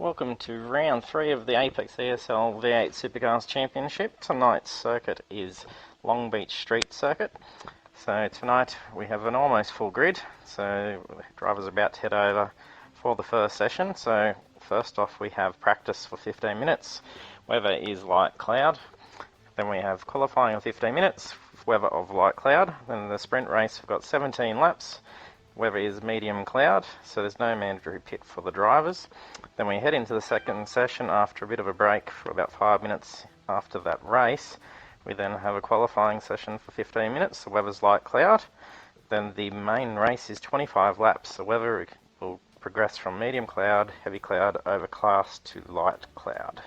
Welcome to round 3 of the Apex eSL V8 Supercars Championship. Tonight's circuit is Long Beach Street Circuit. So tonight we have an almost full grid, so drivers are about to head over for the first session. So first off we have practice for 15 minutes, weather is light cloud. Then we have qualifying of 15 minutes, weather of light cloud. Then the sprint race, we've got 17 laps. Weather is medium cloud, so there's no mandatory pit for the drivers. Then we head into the second session after a bit of a break for about 5 minutes after that race. We then have a qualifying session for 15 minutes, the weather's light cloud. Then the main race is 25 laps. The weather will progress from medium cloud, heavy cloud, overcast to light cloud.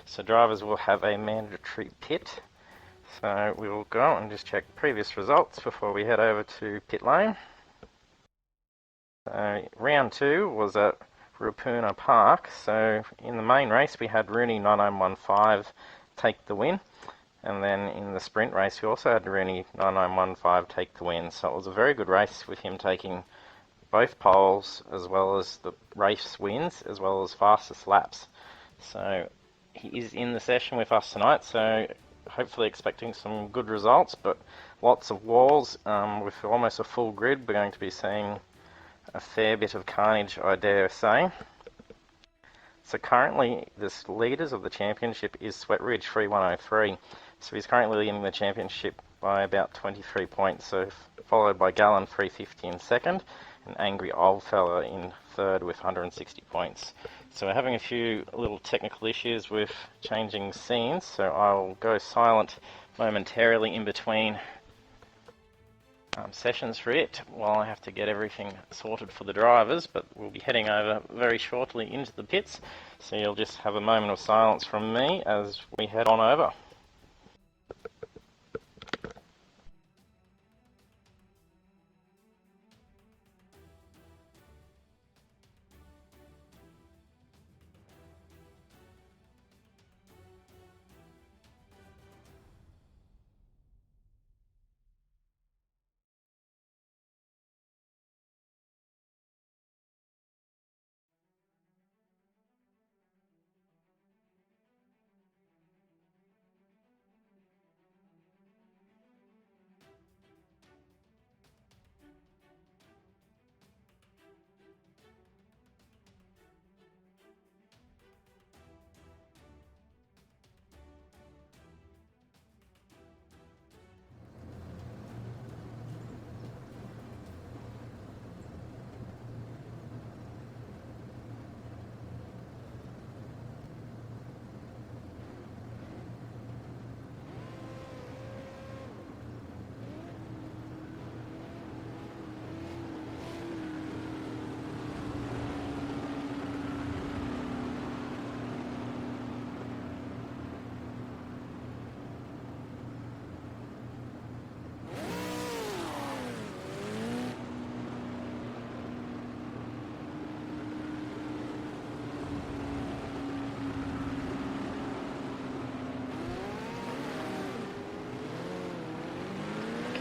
So drivers will have a mandatory pit. So we will go and just check previous results before we head over to pit lane. Round 2 was at Rupuna Park. So in the main race we had Rooney 9915 take the win, and then in the sprint race we also had Rooney 9915 take the win. So it was a very good race with him taking both poles as well as the race wins as well as fastest laps. So he is in the session with us tonight, so hopefully expecting some good results, but lots of walls. With almost a full grid we're going to be seeing a fair bit of carnage, I dare say. So currently the leaders of the championship is Sweat Ridge 3103. So he's currently leading the championship by about 23 points, so followed by Gallon 350 in second and Angry Old Fella in third with 160 points. So we're having a few little technical issues with changing scenes, so I'll go silent momentarily in between sessions for it while I have to get everything sorted for the drivers, but we'll be heading over very shortly into the pits, so you'll just have a moment of silence from me as we head on over.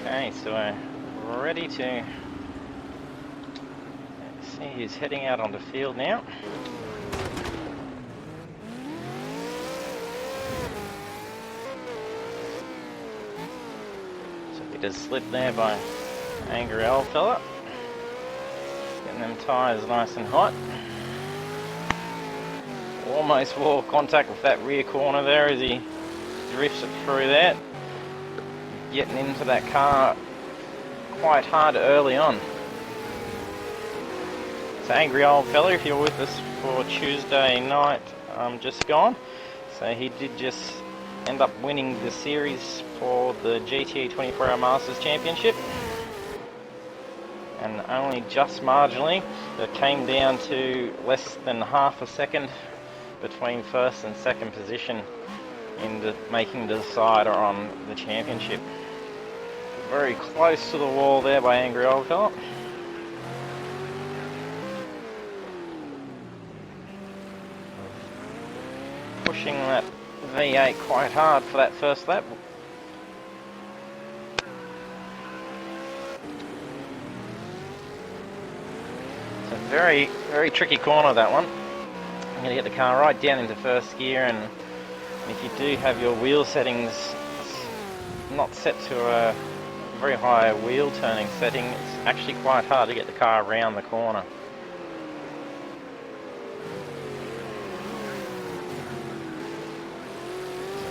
Okay, so we're ready to see who's heading out on the field now. So we just slipped there by Angry Old Fella. Getting them tyres nice and hot. Almost wore contact with that rear corner there as he drifts it through there. Getting into that car quite hard early on. So Angry Old Fella, if you're with us for Tuesday night just gone, so he did just end up winning the series for the GTE 24-Hour Masters Championship, and only just marginally. It came down to less than half a second between first and second position in making the decider on the championship. Very close to the wall there by Angry Old Fella. Pushing that V8 quite hard for that first lap. It's a very, very tricky corner, that one. I'm going to get the car right down into first gear, and if you do have your wheel settings not set to a very high wheel turning setting, it's actually quite hard to get the car around the corner.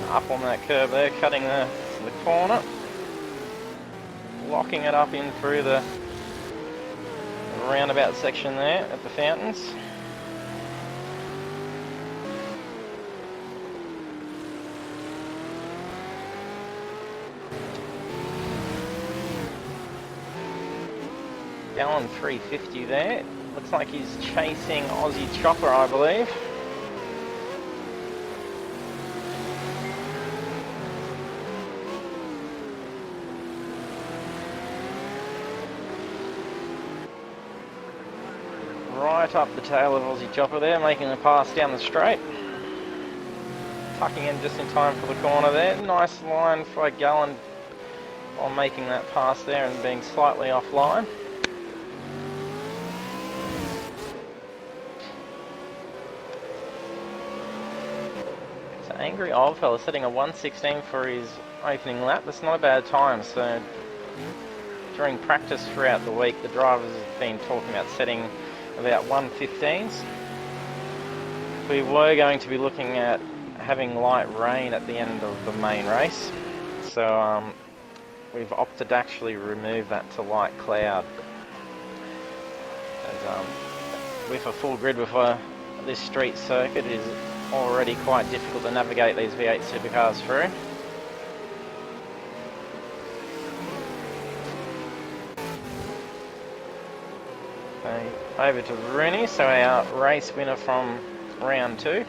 So up on that curve there, cutting the corner, locking it up in through the roundabout section there at the fountains. Gallon 350 there. Looks like he's chasing Aussie Chopper, I believe. Right up the tail of Aussie Chopper there, making the pass down the straight. Tucking in just in time for the corner there. Nice line for Gallon on making that pass there and being slightly offline. So Angry Old Fella setting a 1:16 for his opening lap. That's not a bad time. So during practice throughout the week, the drivers have been talking about setting about 1:15s. We were going to be looking at having light rain at the end of the main race, so we've opted to actually remove that to light cloud. As, with a full grid with this street circuit, it is already quite difficult to navigate these V8 Supercars through. Over to Rooney, so our race winner from round 2.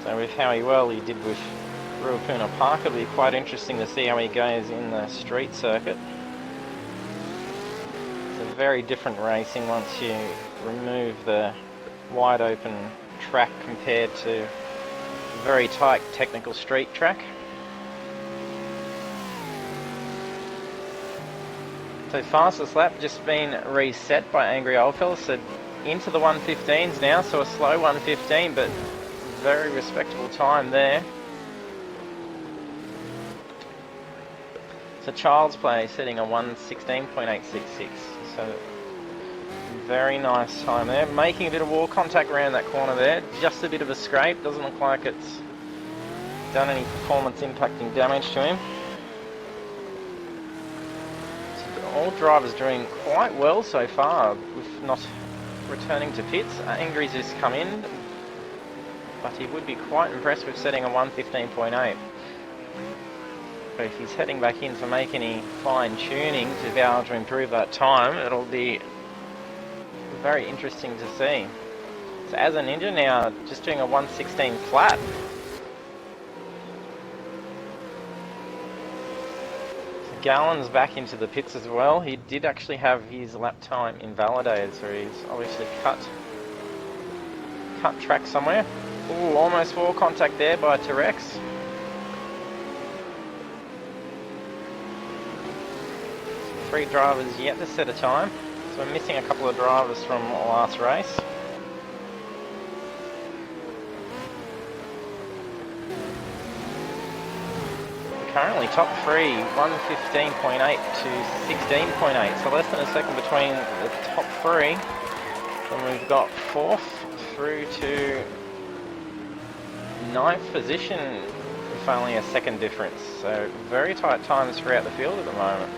So with how well he did with Ruapuna Park, it'll be quite interesting to see how he goes in the street circuit. It's a very different racing once you remove the wide open track compared to very tight technical street track. So fastest lap just been reset by Angry Old Fella, so into the 1:15s now, so a slow 1:15 but very respectable time there. So Child's Play setting a 1:16.866, so very nice time there. Making a bit of wall contact around that corner there, just a bit of a scrape, doesn't look like it's done any performance impacting damage to him. All drivers doing quite well so far with not returning to pits. Angry's just come in, but he would be quite impressed with setting a 1:15.8. But if he's heading back in to make any fine tuning to be able to improve that time, it'll be very interesting to see. So as a Ninja now, just doing a 1:16 flat. Gallon's back into the pits as well. He did actually have his lap time invalidated, so he's obviously cut track somewhere. Ooh, almost wall contact there by T-Rex. 3 drivers yet to set a time, so we're missing a couple of drivers from last race. Currently top 3, 1:15.8 to 16.8, so less than a second between the top 3. And we've got 4th through to 9th position with only a second difference. So very tight times throughout the field at the moment.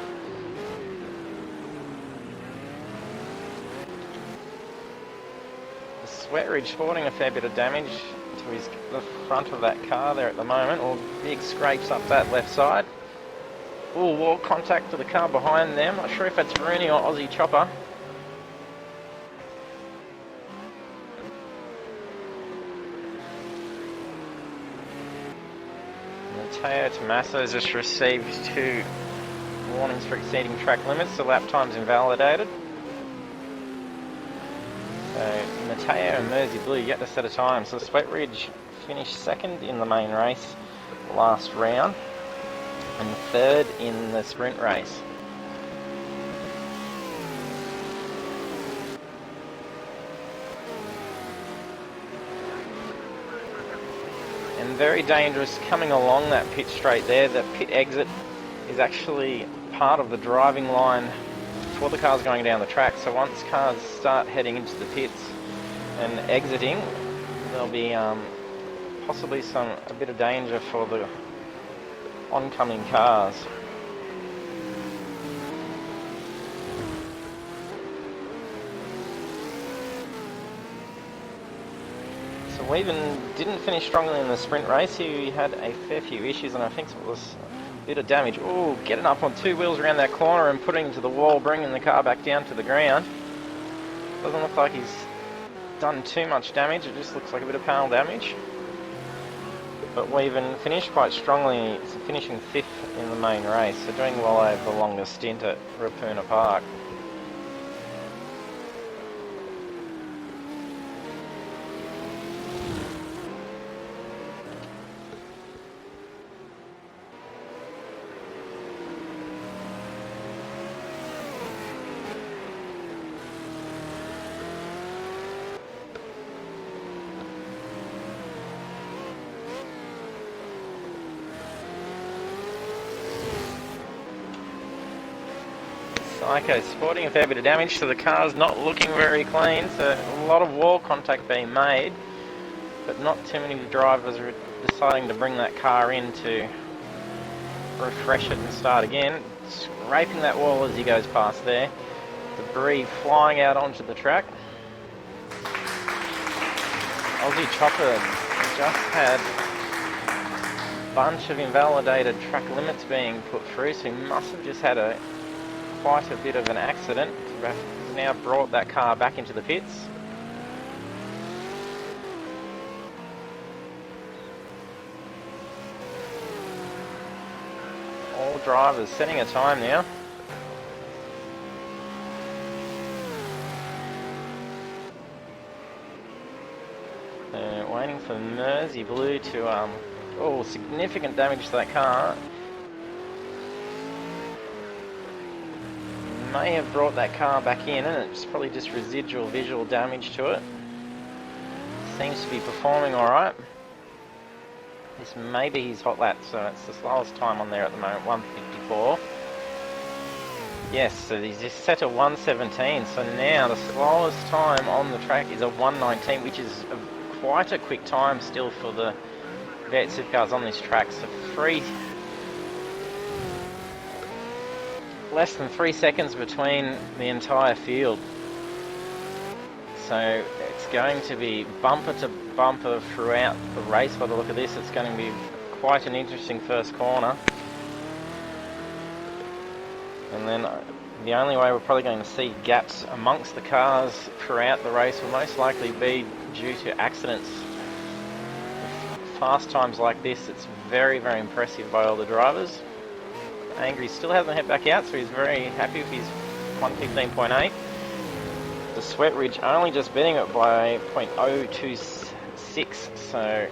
The Sweat Ridge sporting a fair bit of damage to the front of that car there at the moment, or big scrapes up that left side. Ooh, wall contact to the car behind them. Not sure if that's Rooney or Aussie Chopper. Matteo Tommaso's just received 2 warnings for exceeding track limits. The lap time's invalidated. So Matteo and Mersey Blue yet to set a time. So Sweat Ridge finished second in the main race last round. and third in the sprint race. And very dangerous coming along that pit straight there. The pit exit is actually part of the driving line for the cars going down the track. So once cars start heading into the pits and exiting, there'll be possibly a bit of danger for the oncoming cars. So Weaven didn't finish strongly in the sprint race. He had a fair few issues, and I think it was a bit of damage. Oh, getting up on two wheels around that corner and putting it to the wall, bringing the car back down to the ground. Doesn't look like he's done too much damage. It just looks like a bit of panel damage. But Weaven finished quite strongly, finishing 5th in the main race, so doing well over the longest stint at Rapuna Park. Psycho sporting a fair bit of damage, so the car's not looking very clean, so a lot of wall contact being made, but not too many drivers are deciding to bring that car in to refresh it and start again. Scraping that wall as he goes past there, debris flying out onto the track. Aussie Chopper just had a bunch of invalidated track limits being put through, so he must have just had quite a bit of an accident. He's now brought that car back into the pits. All drivers setting a time now. Waiting for Mersey Blue to significant damage to that car. May have brought that car back in, and it's probably just residual visual damage to it. Seems to be performing alright. This may be his hot lap, so it's the slowest time on there at the moment, 1:54. Yes, so he's just set a 1:17, so now the slowest time on the track is a 1:19, which is quite a quick time still for the V8 Supercars on this track. So less than 3 seconds between the entire field. So it's going to be bumper to bumper throughout the race by the look of this. It's going to be quite an interesting first corner. And then the only way we're probably going to see gaps amongst the cars throughout the race will most likely be due to accidents. Fast times like this, it's very, very impressive by all the drivers. Angry still hasn't head back out, so he's very happy with his 1:15.8. The Sweat Ridge only just beating it by 0.026, so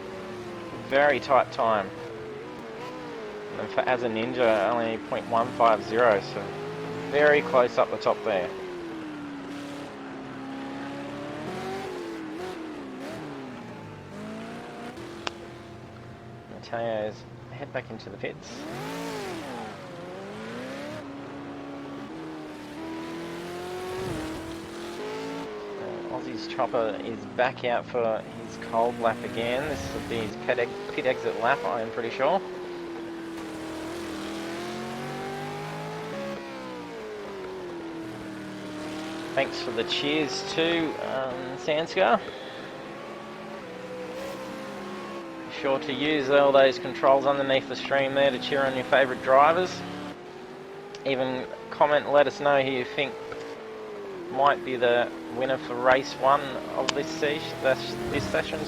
very tight time. And for As a Ninja, only 0.150, so very close up the top there. Mateo's head back into the pits. Aussie's Chopper is back out for his cold lap again. This will be his pit exit lap, I am pretty sure. Thanks for the cheers to Sandscar. Be sure to use all those controls underneath the stream there to cheer on your favourite drivers. Even comment and let us know who you think might be the winner for race 1 of this session.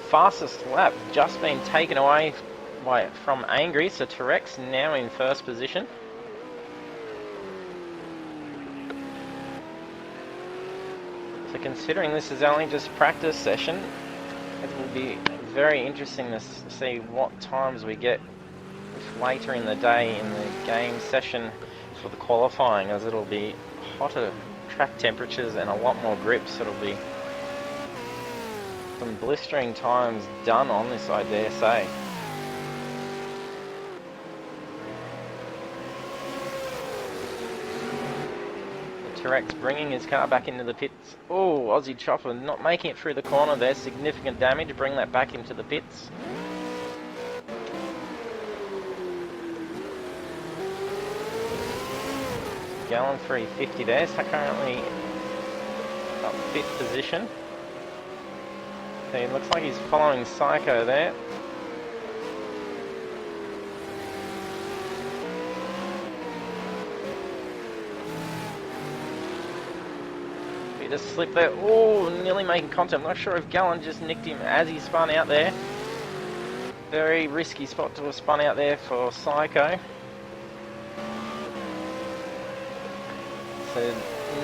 Fastest lap just been taken away from Angry, so Terex now in first position. So considering this is only just practice session, it will be very interesting to see what times we get if later in the day in the game session for the qualifying, as it'll be hotter track temperatures and a lot more grips. It'll be some blistering times done on this, I dare say. T-Rex bringing his car back into the pits. Oh, Aussie Chopper not making it through the corner there. Significant damage. Bring that back into the pits. Gallon 350 there. So currently up 5th position. So it looks like he's following Psycho there. Just slip there. Oh, nearly making contact. I'm not sure if Gallon just nicked him as he spun out there. Very risky spot to have spun out there for Psycho. So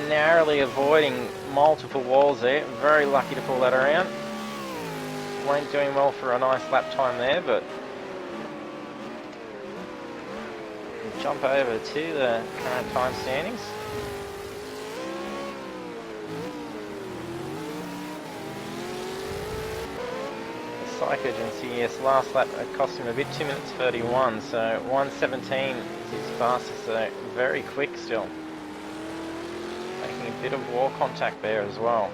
narrowly avoiding multiple walls there. Very lucky to pull that around. Weren't doing well for a nice lap time there, but we'll jump over to the current time standings. Psycho agency, yes, last lap it cost him a bit, 2 minutes 31, so 1:17 is his fastest, so very quick still. Making a bit of wall contact there as well.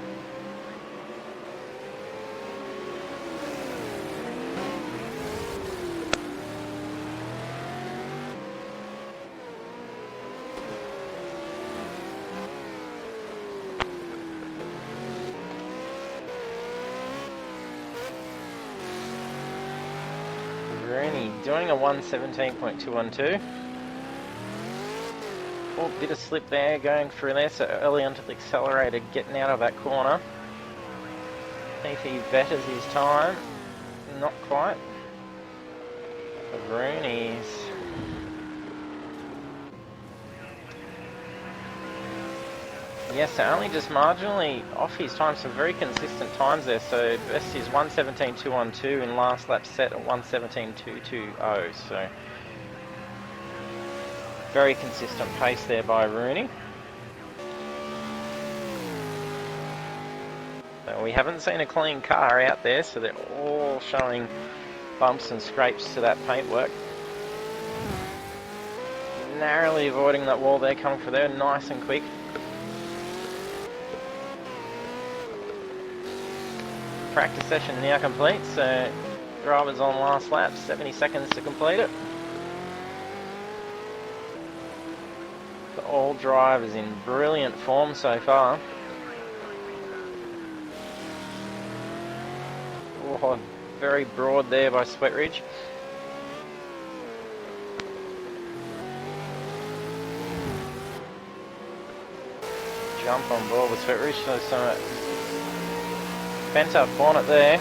Doing a 1:17.212. Oh, bit of slip there going through there, so early onto the accelerator, getting out of that corner. If he betters his time, not quite. Rooney's yes, so only just marginally off his time, some very consistent times there. So best is 1:17.212 in last lap set at 1:17.220. So very consistent pace there by Rooney. So we haven't seen a clean car out there, so they're all showing bumps and scrapes to that paintwork. Narrowly avoiding that wall there, coming for there, nice and quick. Practice session now complete, so drivers on last lap, 70 seconds to complete it. So all drivers in brilliant form so far. Oh, very broad there by Sweat Ridge. Jump on board with Sweat Ridge, so some bent up bonnet there.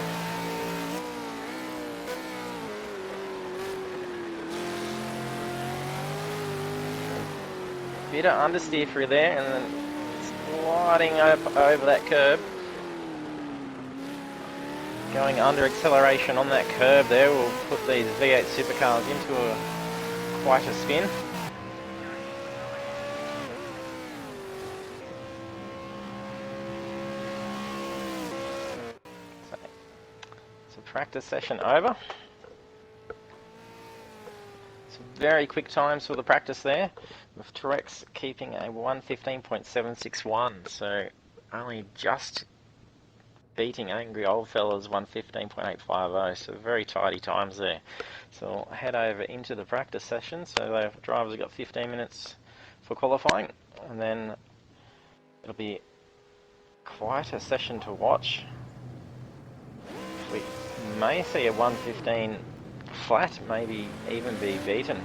Bit of understeer through there and then sliding up over that curb. Going under acceleration on that curb there will put these V8 Supercars into quite a spin. So practice session over. Some very quick times for the practice there, with T-Rex keeping a 1:15.761, so only just beating Angry Oldfellas 1:15.850, so very tidy times there. So we'll head over into the practice session. So the drivers have got 15 minutes for qualifying, and then it'll be quite a session to watch. We may see a 1:15 flat, maybe even be beaten.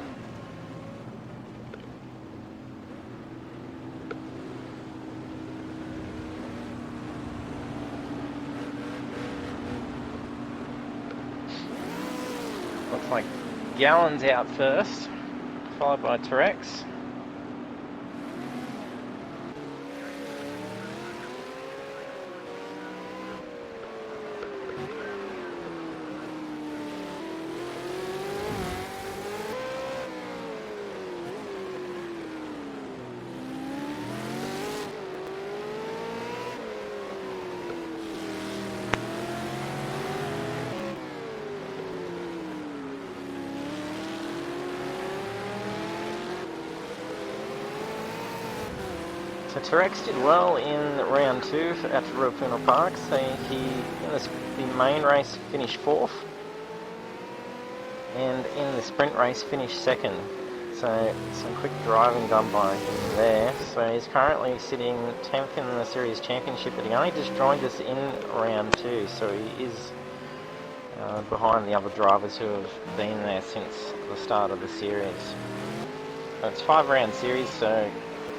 Looks like Gallon's out first, followed by T-Rex. So Terex did well in round 2 at Ruapuna Park. So he, in the main race, finished 4th, and in the sprint race finished 2nd. So some quick driving done by him there. So he's currently sitting 10th in the series championship, but he only just joined us in round 2, so he is behind the other drivers who have been there since the start of the series. So it's 5-round series, so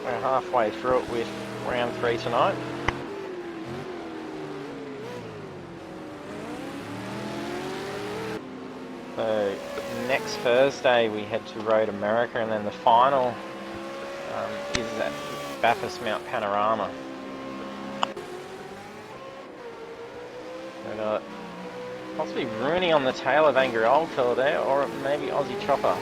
we're halfway through it with round 3 tonight. So next Thursday we head to Road America, and then the final is at Bathurst Mount Panorama. And, possibly Rooney on the tail of Angry Oldfella there, or maybe Aussie Chopper.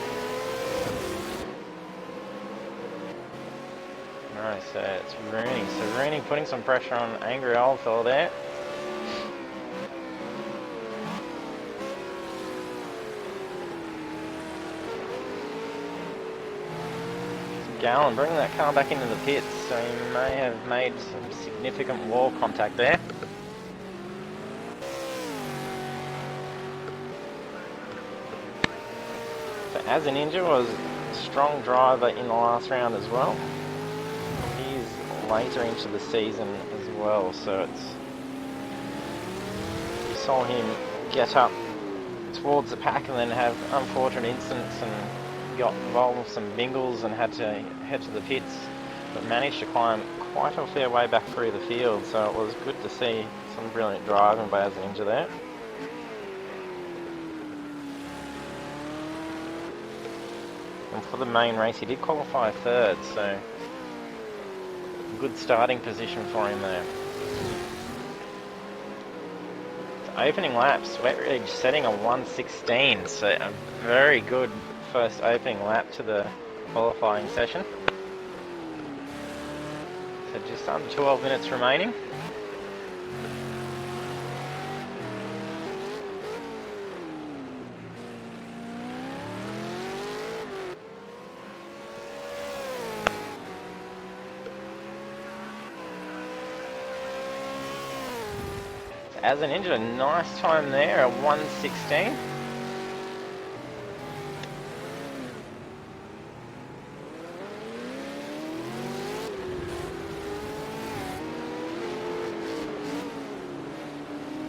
No, so it's Rooney. So Rooney putting some pressure on Angry Oldfella there. Gallon bringing that car back into the pits, so he may have made some significant wall contact there. So as a Ninja was a strong driver in the last round as well. He's later into the season as well, so you saw him get up towards the pack and then have unfortunate incidents and got involved with some bingles and had to head to the pits, but managed to climb quite a fair way back through the field, so it was good to see some brilliant driving by As a Ninja there. And for the main race he did qualify 3rd, so good starting position for him there. Opening laps, Wetridge setting a 1:16, so a very good first opening lap to the qualifying session. So just under 12 minutes remaining. As a Ninja, nice time there, a 1:16.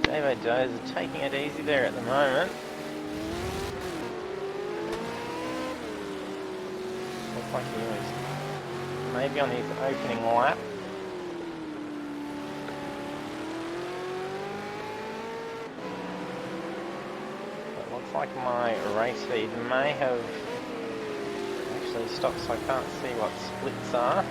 Davo Dozer taking it easy there at the moment. Looks like he was maybe on his opening lap. It looks like my race feed may have actually stopped, so I can't see what splits are.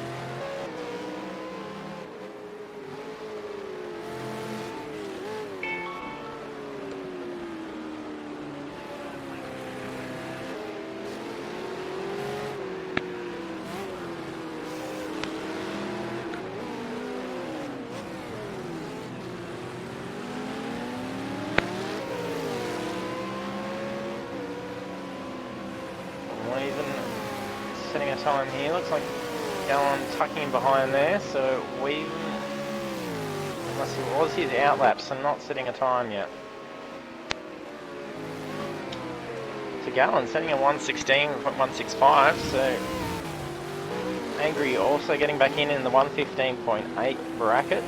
Setting a time here, looks like Gallon tucking in behind there, so we, unless it was his outlap, so not setting a time yet. So Gallon setting a 1:16.165, so Angry also getting back in the 1:15.8 bracket.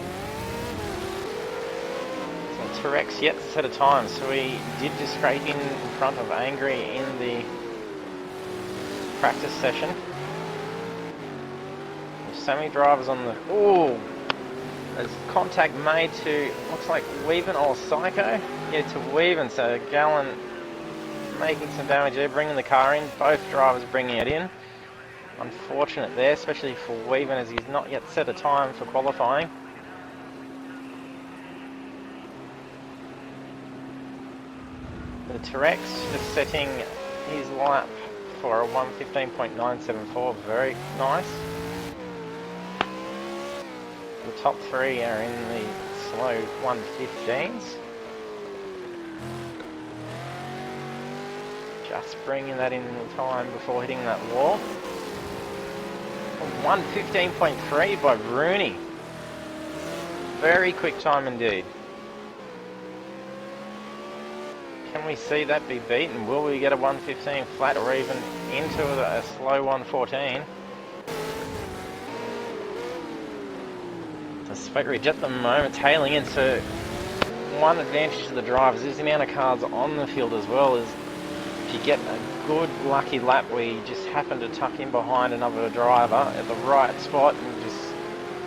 So Terex yet to set a time, so we did just scrape in front of Angry in the practice session. There's so many drivers on the... Oh! There's contact made to, looks like Weaven or Psycho. Yeah, to Weaven, so Gallon making some damage there, bringing the car in. Both drivers bringing it in. Unfortunate there, especially for Weaven as he's not yet set a time for qualifying. The Terex just setting his lap for a 1:15.974, very nice. The top 3 are in the slow 1:15s. Just bringing that in time before hitting that wall. 1:15.3 by Rooney. Very quick time indeed. Can we see that be beaten? Will we get a 1:15 flat or even into a slow 1:14? The Sweat Ridge at the moment tailing into one advantage to the drivers is the amount of cars on the field as well. Is if you get a good lucky lap where you just happen to tuck in behind another driver at the right spot and just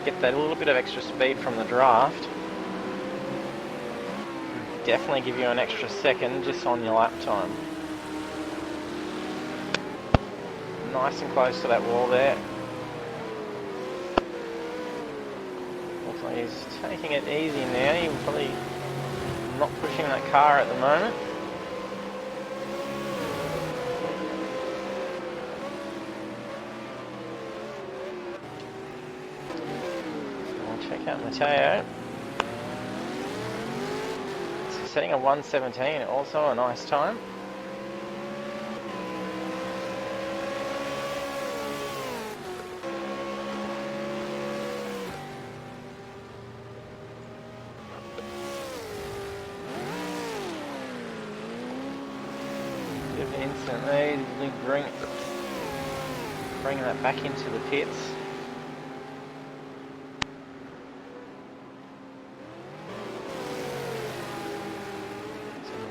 get that little bit of extra speed from the draft, definitely give you an extra second just on your lap time. Nice and close to that wall there. Looks like he's taking it easy now. He's probably not pushing that car at the moment. Check out Matteo. So setting a 1:17, also a nice time. Instantly bring that back into the pits.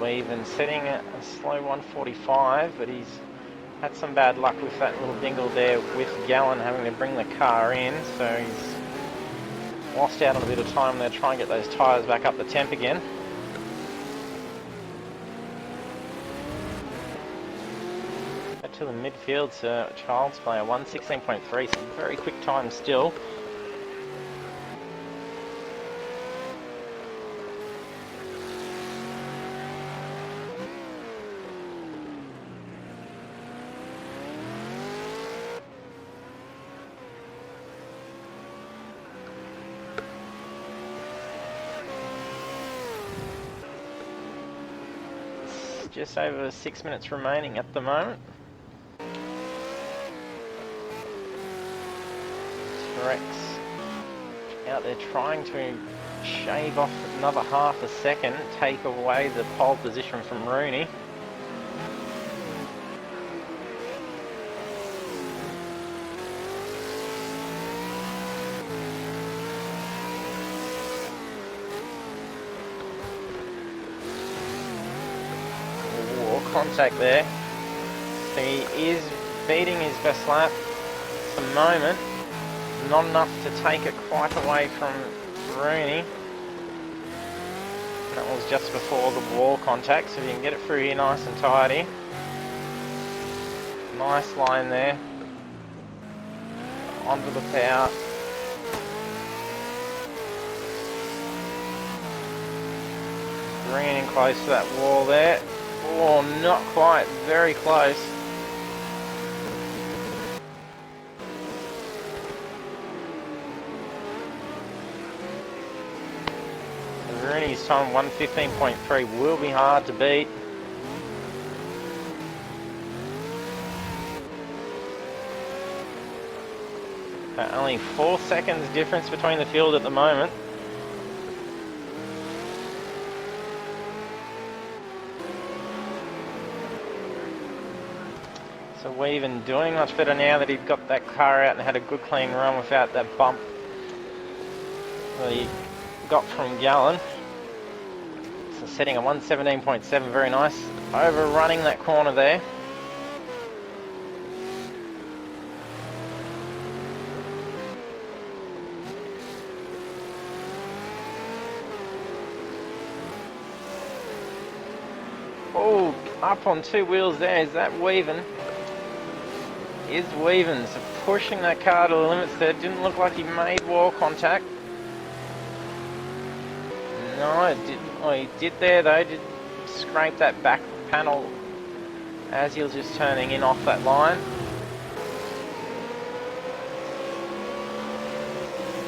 We've been setting a slow 1:45, but he's had some bad luck with that little dingle there with Gallen having to bring the car in, so he's lost out on a bit of time there trying to get those tyres back up the temp again. Back to the midfield to Child's Play, 1:16.3, so very quick time still. Just over 6 minutes remaining at the moment. Rex out there trying to shave off another half a second, take away the pole position from Rooney. Contact there. So he is beating his best lap at the moment. Not enough to take it quite away from Rooney. That was just before the wall contact, so if you can get it through here nice and tidy. Nice line there. Onto the power. Bringing in close to that wall there. Oh, not quite. Very close. Rooney's time 1:15.3 will be hard to beat. Only 4 seconds difference between the field at the moment. So Weaven doing much better now that he's got that car out and had a good clean run without that bump that he got from Gallen. So setting a 1:17.7, very nice. Overrunning that corner there. Oh, up on two wheels there. Is that Weaven? Is Weaven. So pushing that car to the limits there. Didn't look like he made wall contact. No, it didn't. Oh, he did there though. Did scrape that back panel as he was just turning in off that line.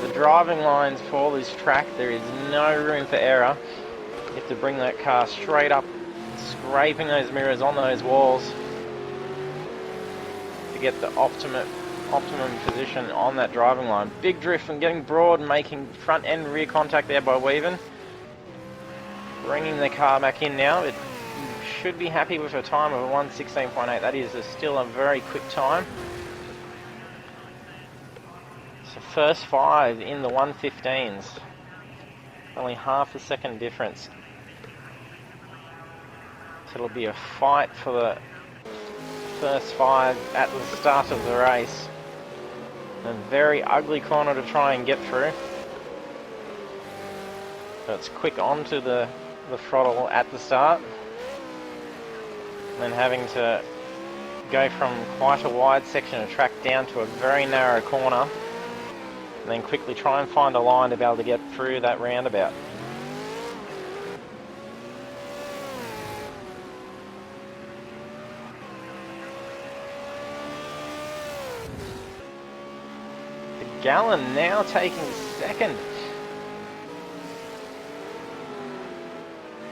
The driving lines for this track, there is no room for error. You have to bring that car straight up, scraping those mirrors on those walls to get the optimum position on that driving line. Big drift and getting broad, making front and rear contact there by Weaven. Bringing the car back in now. It should be happy with a time of 1:16.8. That is still a very quick time. So first 5 in the 1:15s. Only half a second difference. So it'll be a fight for the first 5 at the start of the race. A very ugly corner to try and get through. So it's quick onto the throttle at the start. And then having to go from quite a wide section of track down to a very narrow corner. And then quickly try and find a line to be able to get through that roundabout. Gallon now taking second.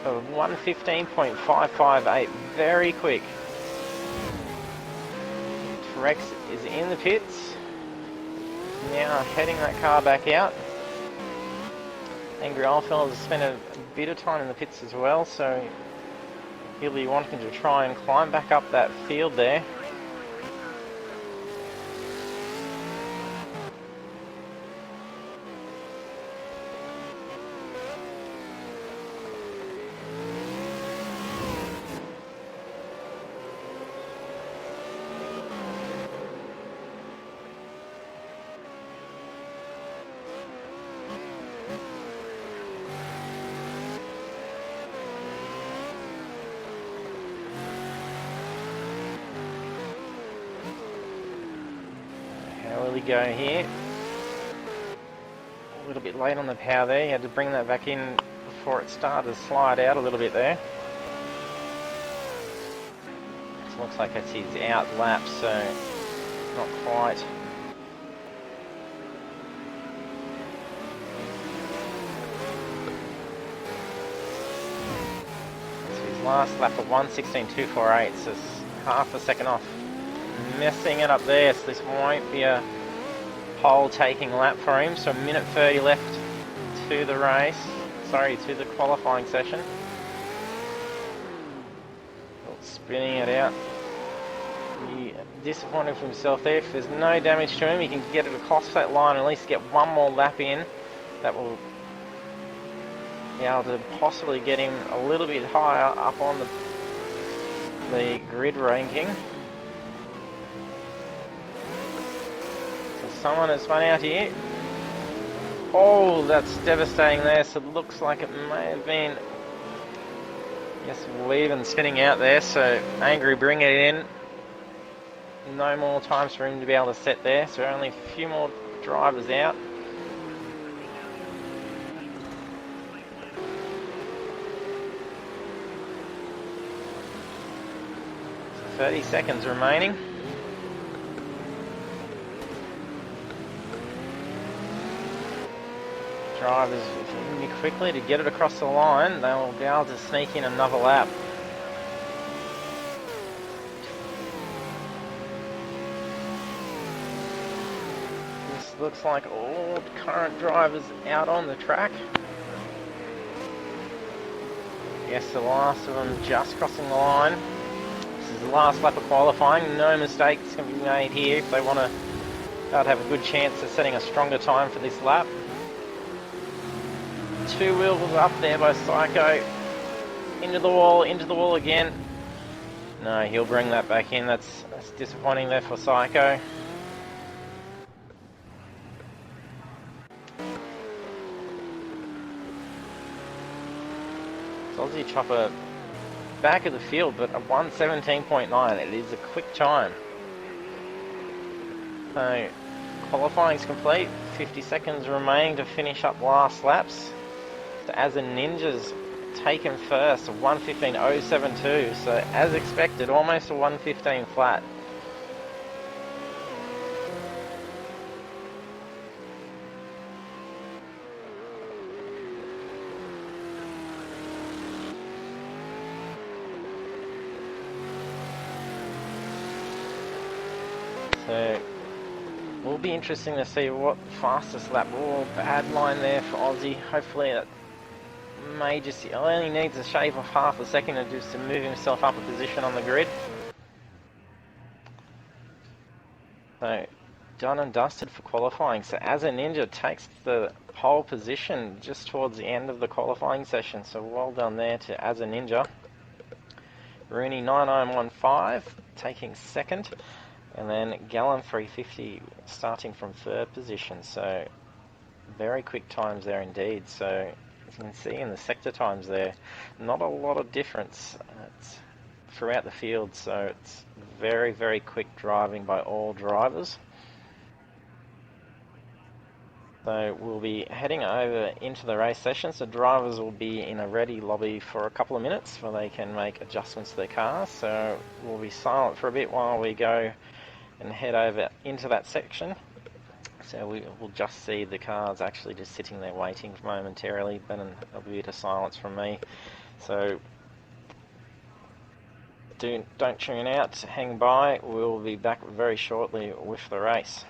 Of 1:15.558, very quick. Rex is in the pits. Now heading that car back out. Angry Oldfeld has spent a bit of time in the pits as well, so he'll be wanting to try and climb back up that field there. Go here. A little bit late on the power there. You had to bring that back in before it started to slide out a little bit there. It looks like it's his out lap, so not quite. So his last lap of 1:16.248, so it's half a second off. Messing it up there, so this won't be a pole taking lap for him. So 1:30 left to the race, to the qualifying session. Spinning it out. He disappointed with himself there. If there's no damage to him, he can get it across that line and at least get one more lap in. That will be able to possibly get him a little bit higher up on the grid ranking. Someone has spun out here. Oh, that's devastating there. So it looks like it may have been, yes, Weaven spinning out there. So Angry bring it in. No more times for him to be able to set there. So only a few more drivers out. So 30 seconds remaining. Drivers moving quickly to get it across the line. They'll be able to sneak in another lap. This looks like all current drivers out on the track. Yes, the last of them just crossing the line. This is the last lap of qualifying. No mistakes can be made here if they want to have a good chance of setting a stronger time for this lap. 2 wheels up there by Psycho. Into the wall again. No, he'll bring that back in. That's disappointing there for Psycho. Aussie Chopper back of the field, but a 1:17.9. It is a quick time. So qualifying's complete. 50 seconds remaining to finish up last laps. As a Ninja's taken first, 1:15.072, so as expected, almost a 1:15 flat. So Will be interesting to see what fastest lap or bad line there for Aussie. Hopefully that may just, he only needs a shave of half a second to just to move himself up a position on the grid. So done and dusted for qualifying. So As a Ninja takes the pole position just towards the end of the qualifying session. So well done there to As a Ninja. Rooney 9915 taking second. And then Gallon 350 starting from third position. So very quick times there indeed. So as you can see in the sector times there, not a lot of difference throughout the field. So it's very, very quick driving by all drivers. So we'll be heading over into the race session. So drivers will be in a ready lobby for a couple of minutes where they can make adjustments to their cars. So we'll be silent for a bit while we go and head over into that section. So we will just see the cars actually just sitting there waiting momentarily, but there'll be a bit of silence from me. So don't tune out, hang by. We'll be back very shortly with the race.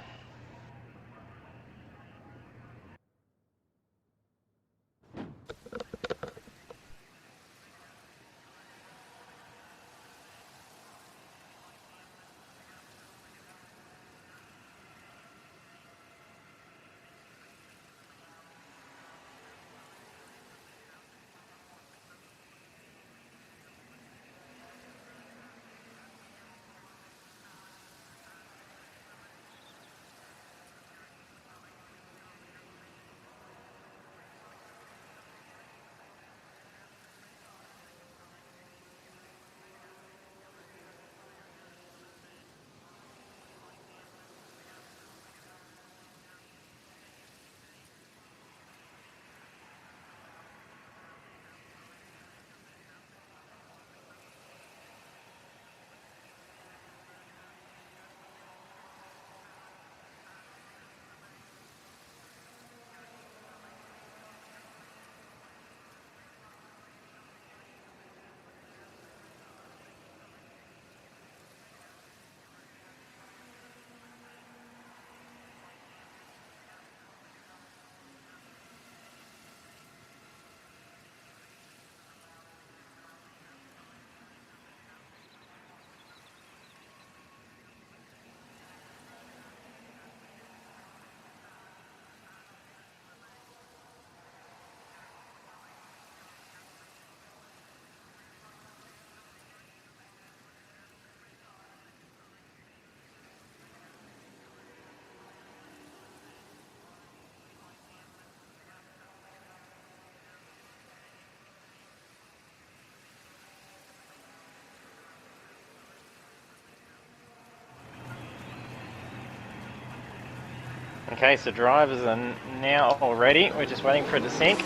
Okay, so drivers are now all ready. We're just waiting for it to sync.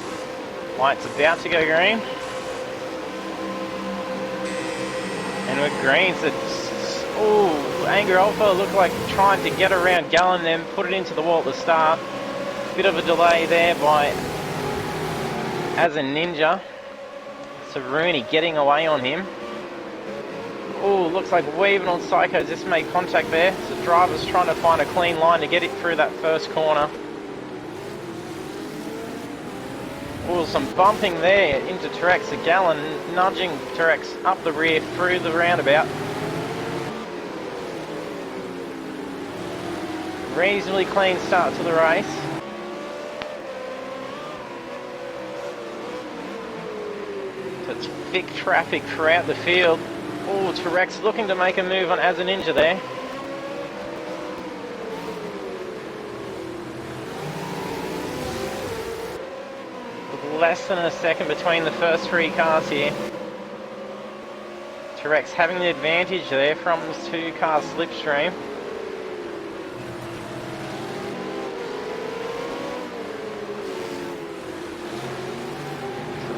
Light's about to go green. And with greens, Anger Alpha looked like trying to get around Gallon, then put it into the wall at the start. Bit of a delay there by As a Ninja. So Rooney getting away on him. Oh, looks like Weaving on Psycho just made contact there. So driver's trying to find a clean line to get it through that first corner. Oh, some bumping there into Terex. So Gallon nudging Terex up the rear through the roundabout. Reasonably clean start to the race. So it's thick traffic throughout the field. Oh, Terex looking to make a move on As a Ninja there. With less than a second between the first three cars here. Terex having the advantage there from this two-car slipstream.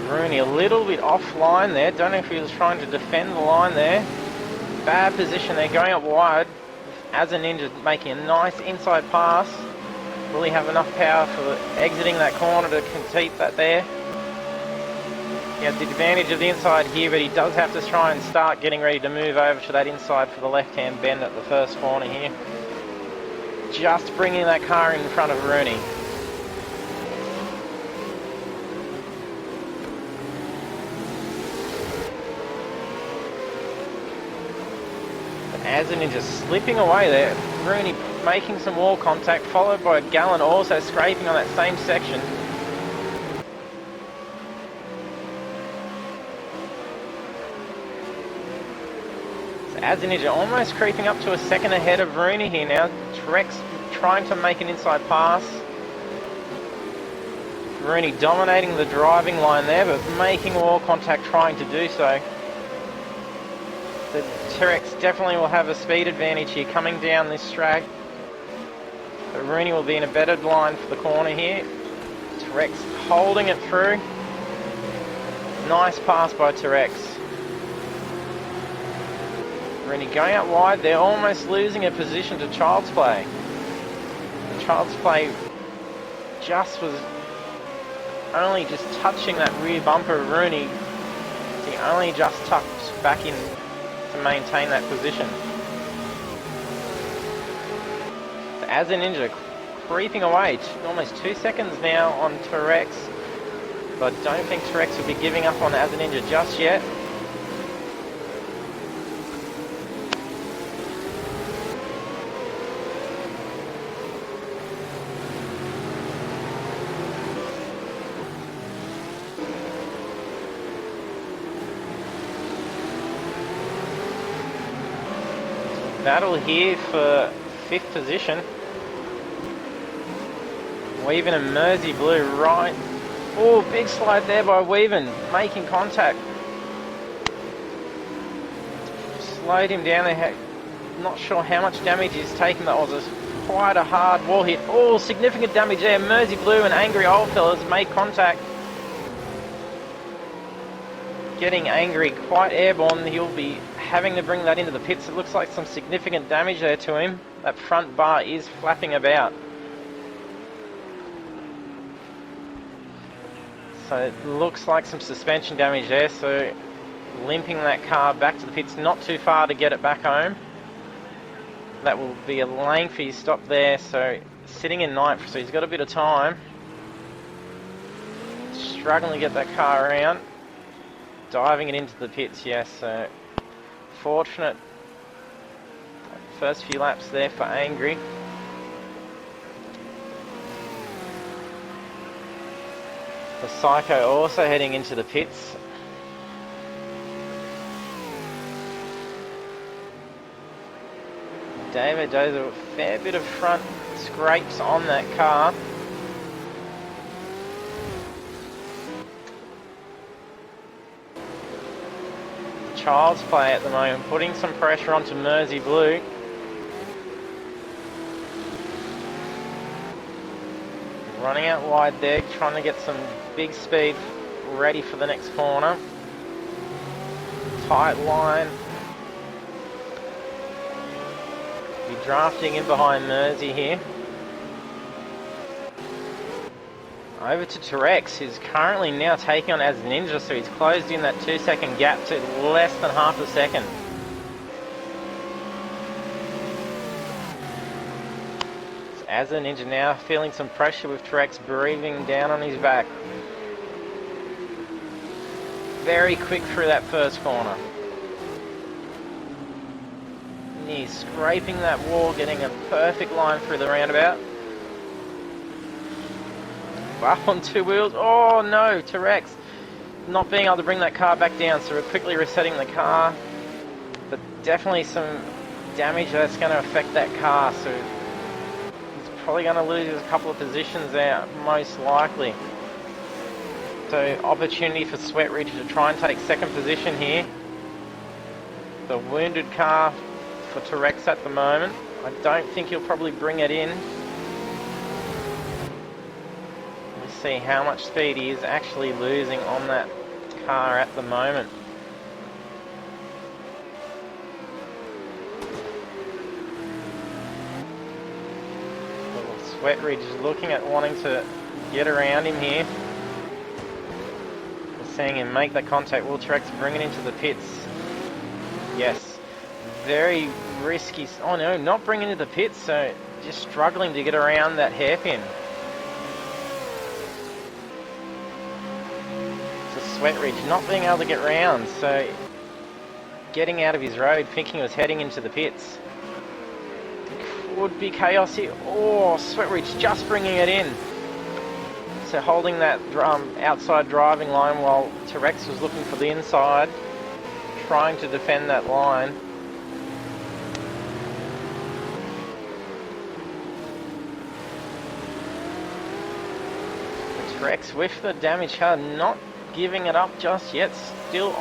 Rooney a little bit offline there. Don't know if he was trying to defend the line there. Bad position there, going up wide. As a Ninja making a nice inside pass. Will he have enough power for exiting that corner to compete that there? He has the advantage of the inside here, but he does have to try and start getting ready to move over to that inside for the left-hand bend at the first corner here. just bringing that car in front of Rooney. As Ninja slipping away there, Rooney making some wall contact, followed by Gallen also scraping on that same section. So Ninja almost creeping up to a second ahead of Rooney here now. Trex trying to make an inside pass. Rooney dominating the driving line there, but making wall contact trying to do so. The T-Rex definitely will have a speed advantage here coming down this track. But Rooney will be in a better line for the corner here. T-Rex holding it through. Nice pass by T-Rex. Rooney going out wide. They're almost losing a position to Child's Play. The Child's Play just was only just touching that rear bumper of Rooney. He only just tucked back in to maintain that position. So as a Ninja creeping away, almost 2 seconds now on T-Rex, but I don't think T-Rex will be giving up on As a Ninja just yet. Battle here for 5th position. Weaven and Mersey Blue right. Oh, big slide there by Weaven, making contact. Slowed him down there. Not sure how much damage he's taken. That was quite a hard wall hit. Oh, significant damage there. Mersey Blue and Angry Oldfellas made contact. Getting Angry quite airborne. He'll be having to bring that into the pits. It looks like some significant damage there to him. That front bar is flapping about. So it looks like some suspension damage there. So limping that car back to the pits, not too far to get it back home. That will be a lengthy stop there. So sitting in 9th, so he's got a bit of time. Struggling to get that car around. Diving it into the pits, yes. So fortunate first few laps there for Angry. The Psycho also heading into the pits. David does a fair bit of front scrapes on that car. Child's Play at the moment, putting some pressure onto Mersey Blue. Running out wide there, trying to get some big speed ready for the next corner. Tight line. Be drafting in behind Mersey here. Over to T-Rex, who's currently now taking on As Ninja, so he's closed in that 2 second gap to less than half a second. So As a Ninja now feeling some pressure with T-Rex breathing down on his back. Very quick through that first corner. And he's scraping that wall, getting a perfect line through the roundabout. Up on 2 wheels. Oh no, T-Rex not being able to bring that car back down, so we're quickly resetting the car. But definitely some damage that's going to affect that car, so he's probably going to lose a couple of positions there, most likely. So opportunity for Sweat Ridge to try and take 2nd position here. The wounded car for T-Rex at the moment. I don't think he'll probably bring it in. See how much speed he is actually losing on that car at the moment. Sweat Ridge is looking at wanting to get around him here. We're seeing him make that contact. Will T-Rex bring it into the pits? Yes. Very risky. Oh no, not bringing it into the pits. So just struggling to get around that hairpin. It's a sweat ridge, not being able to get round, so getting out of his road, thinking he was heading into the pits. Would be chaos here. Oh, sweat ridge just bringing it in. So holding that outside driving line while T-Rex was looking for the inside, trying to defend that line. T-Rex with the damage car, not giving it up just yet, still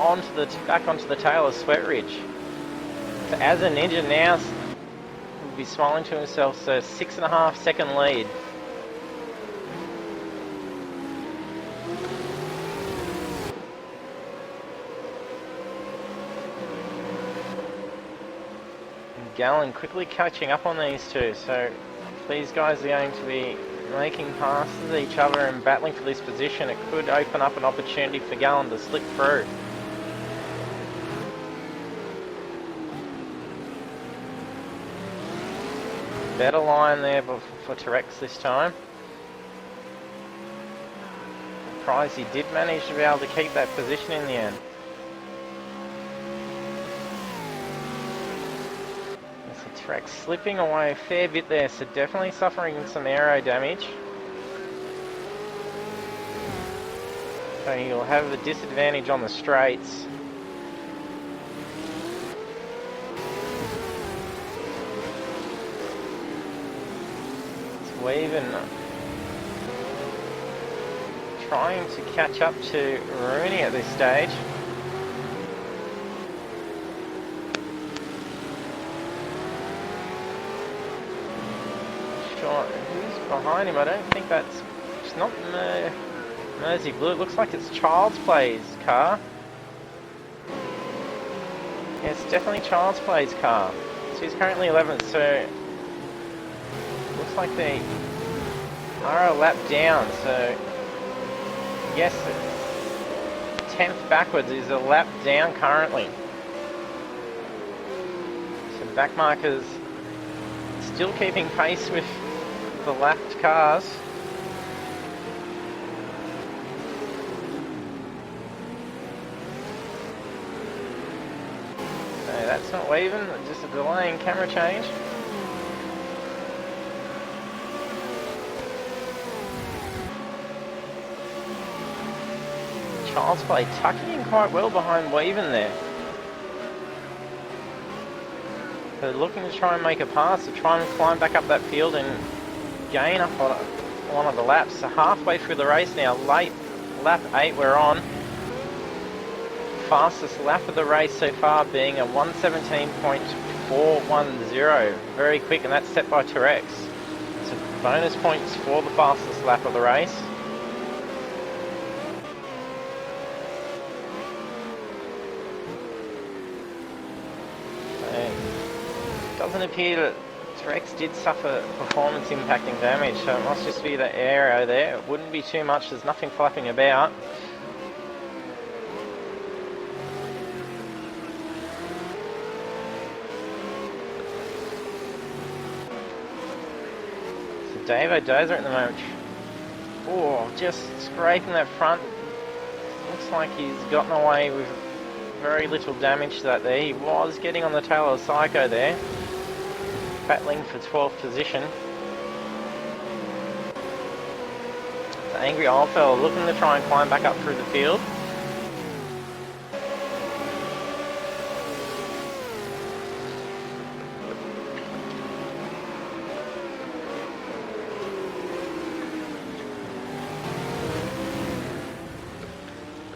back onto the tail of Sweat Ridge. So as a Ninja now will be smiling to himself, so 6.5 second lead. Gallon quickly catching up on these two, so if these guys are going to be making passes at each other and battling for this position, it could open up an opportunity for Gallon to slip through. Better line there for T-Rex this time. Surprised he did manage to be able to keep that position in the end. T-Rex slipping away a fair bit there, so definitely suffering some aero damage. So he'll have a disadvantage on the straights. It's Weaving trying to catch up to Rooney at this stage. Who's behind him? I don't think it's not Mersey Blue. It looks like it's Child's Play's car. Yeah, it's definitely Child's Play's car. So he's currently 11th, so looks like they are a lap down. So yes, 10th backwards is a lap down currently. So back markers still keeping pace with the lapped cars. So that's not Weaving, just a delaying camera change. Child's Play tucking in quite well behind Weaving there. So looking to try and make a pass, to try and climb back up that field and gain up on one of the laps. So halfway through the race now, late lap 8 we're on. Fastest lap of the race so far being a 1:17.410. Very quick, and that's set by T-Rex. So bonus points for the fastest lap of the race. Doesn't appear that T-Rex did suffer performance impacting damage, so it must just be the aero there. It wouldn't be too much, there's nothing flapping about. So Davo Dozer at the moment. Oh, just scraping that front. Looks like he's gotten away with very little damage to that there. He was getting on the tail of Psycho there, battling for 12th position. The angry old fella looking to try and climb back up through the field.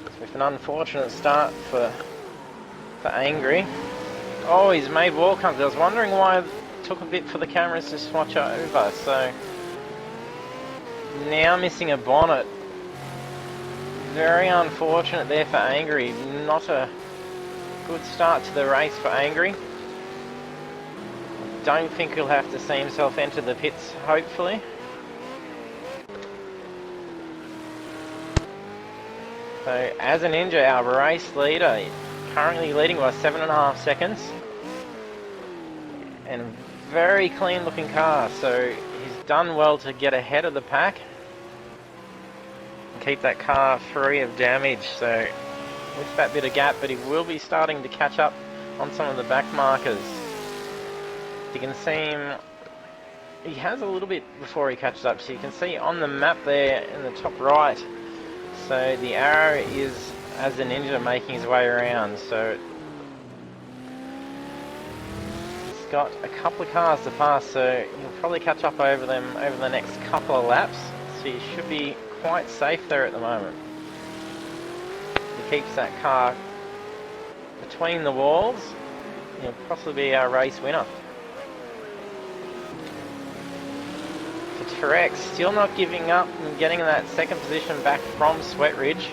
So with an unfortunate start for Angry. Oh, he's made wall comes. I was wondering why took a bit for the cameras to swatch over, so now missing a bonnet. Very unfortunate there for Angry. Not a good start to the race for Angry. Don't think he'll have to see himself enter the pits, hopefully. So as a Ninja, our race leader, currently leading by 7.5 seconds. And very clean looking car, so he's done well to get ahead of the pack and keep that car free of damage. So with that bit of gap, but he will be starting to catch up on some of the back markers. You can see him, he has a little bit before he catches up, so you can see on the map there in the top right, so the arrow is as the ninja making his way around, so he's got a couple of cars to pass, so he'll probably catch up over them over the next couple of laps, so he should be quite safe there at the moment. He keeps that car between the walls, he'll possibly be our race winner. Tarex still not giving up and getting that second position back from Sweat Ridge.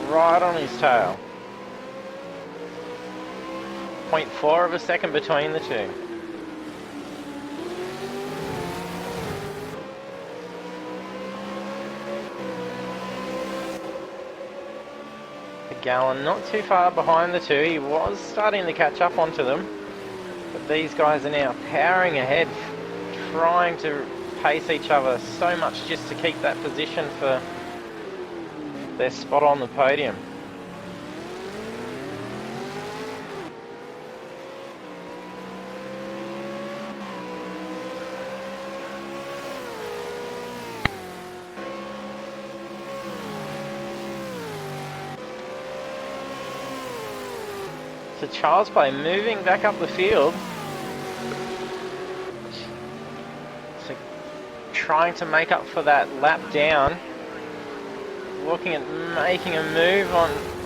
Right on his tail. 0.4 of a second between the two. The Gallon not too far behind the two. He was starting to catch up onto them. But these guys are now powering ahead, trying to pace each other so much just to keep that position for their spot on the podium. So Child's Play moving back up the field. So trying to make up for that lap down. Looking at making a move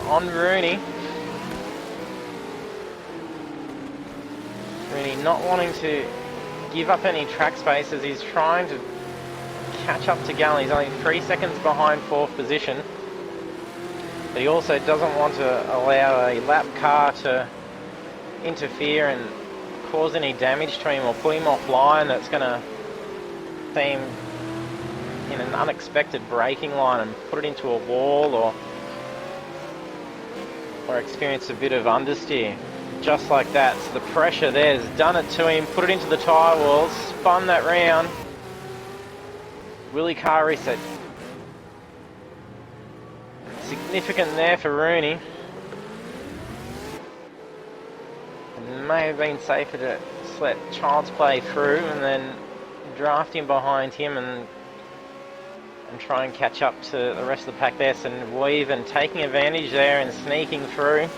on Rooney. Rooney not wanting to give up any track space as he's trying to catch up to Gallon. He's only 3 seconds behind fourth position. But he also doesn't want to allow a lap car to interfere and cause any damage to him or put him offline. That's going to see him in an unexpected braking line and put it into a wall or experience a bit of understeer. Just like that. So the pressure there has done it to him, put it into the tyre wall, spun that round. Willie car reset. Significant there for Rooney. It may have been safer to let Child's Play through and then draft him behind him and try and catch up to the rest of the pack there. So Weaven taking advantage there and sneaking through.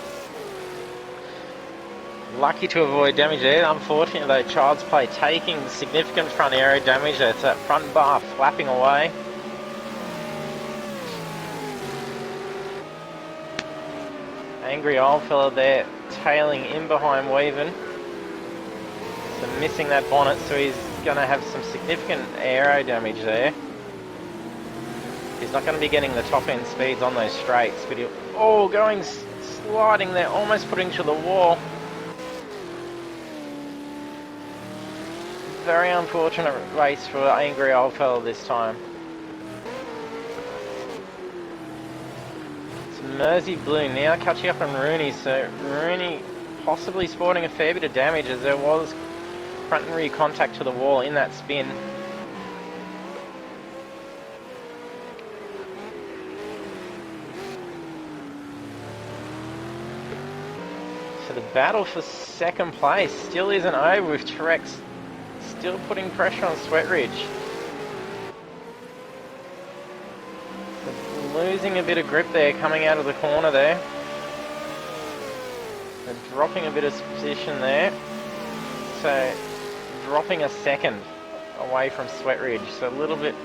Lucky to avoid damage there. Unfortunately though, Child's Play taking significant front aero damage there. It's that front bar flapping away. Angry old fella there tailing in behind Weaven. So missing that bonnet, so he's going to have some significant aero damage there. He's not going to be getting the top end speeds on those straights, but he'll, going sliding there, almost putting to the wall. Very unfortunate race for Angry old fella this time. Mersey Blue now catching up on Rooney, so Rooney possibly sporting a fair bit of damage as there was front and rear contact to the wall in that spin. So the battle for second place still isn't over with Trex still putting pressure on Sweat Ridge. Losing a bit of grip there coming out of the corner there. And dropping a bit of position there. So dropping a second away from Sweat Ridge. So a little bit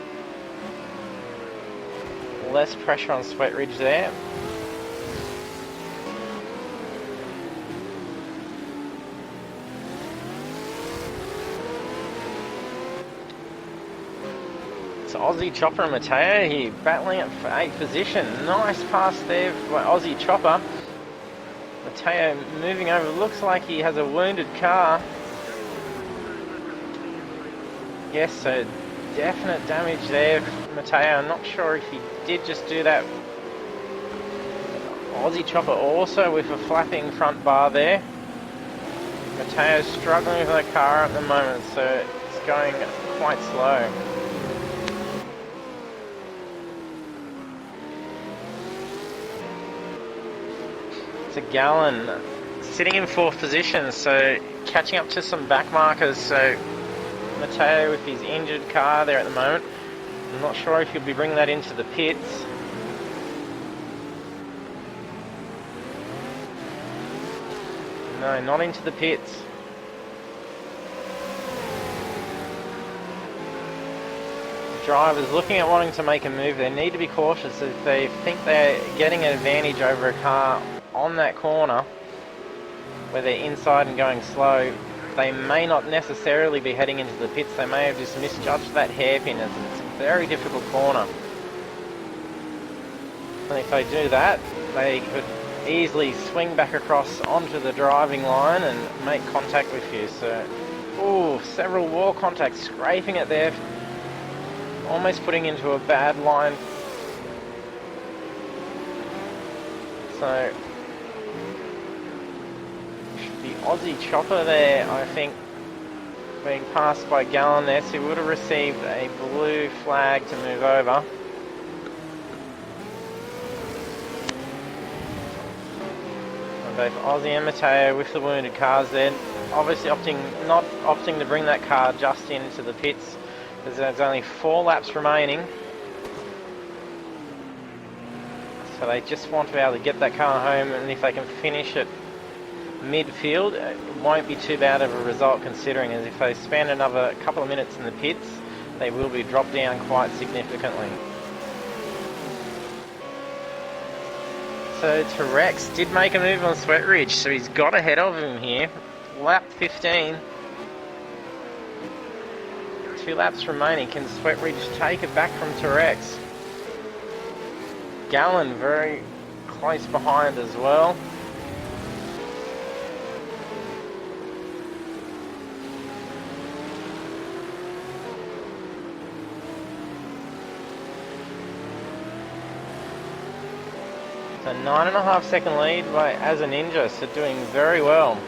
less pressure on Sweat Ridge there. It's Aussie Chopper and Matteo here, battling it for 8th position. Nice pass there by Aussie Chopper. Matteo moving over, looks like he has a wounded car. Yes, so definite damage there for Matteo. I'm not sure if he did just do that Aussie Chopper also with a flapping front bar there. Matteo's struggling with that car at the moment, so it's going quite slow. It's a Gallon sitting in 4th position, so catching up to some back markers. So Matteo with his injured car there at the moment. I'm not sure if he'll be bringing that into the pits. No, not into the pits. Drivers looking at wanting to make a move, they need to be cautious. If they think they're getting an advantage over a car on that corner where they're inside and going slow, they may not necessarily be heading into the pits. They may have just misjudged that hairpin, as it's a very difficult corner. And if they do that, they could easily swing back across onto the driving line and make contact with you. So, ooh, several wall contacts, scraping it there, almost putting into a bad line. So the Aussie Chopper there, I think, being passed by Gallon there, so he would have received a blue flag to move over. And both Aussie and Matteo with the wounded cars there, obviously not opting to bring that car just into the pits, because there's only 4 laps remaining. So they just want to be able to get that car home, and if they can finish it midfield, it won't be too bad of a result, considering as if they spend another couple of minutes in the pits, they will be dropped down quite significantly. So Terex did make a move on Sweat Ridge, so he's got ahead of him here. Lap 15. 2 laps remaining. Can Sweat Ridge take it back from Terex? Gallon very close behind as well. So 9.5 second lead by As a Ninja, so doing very well.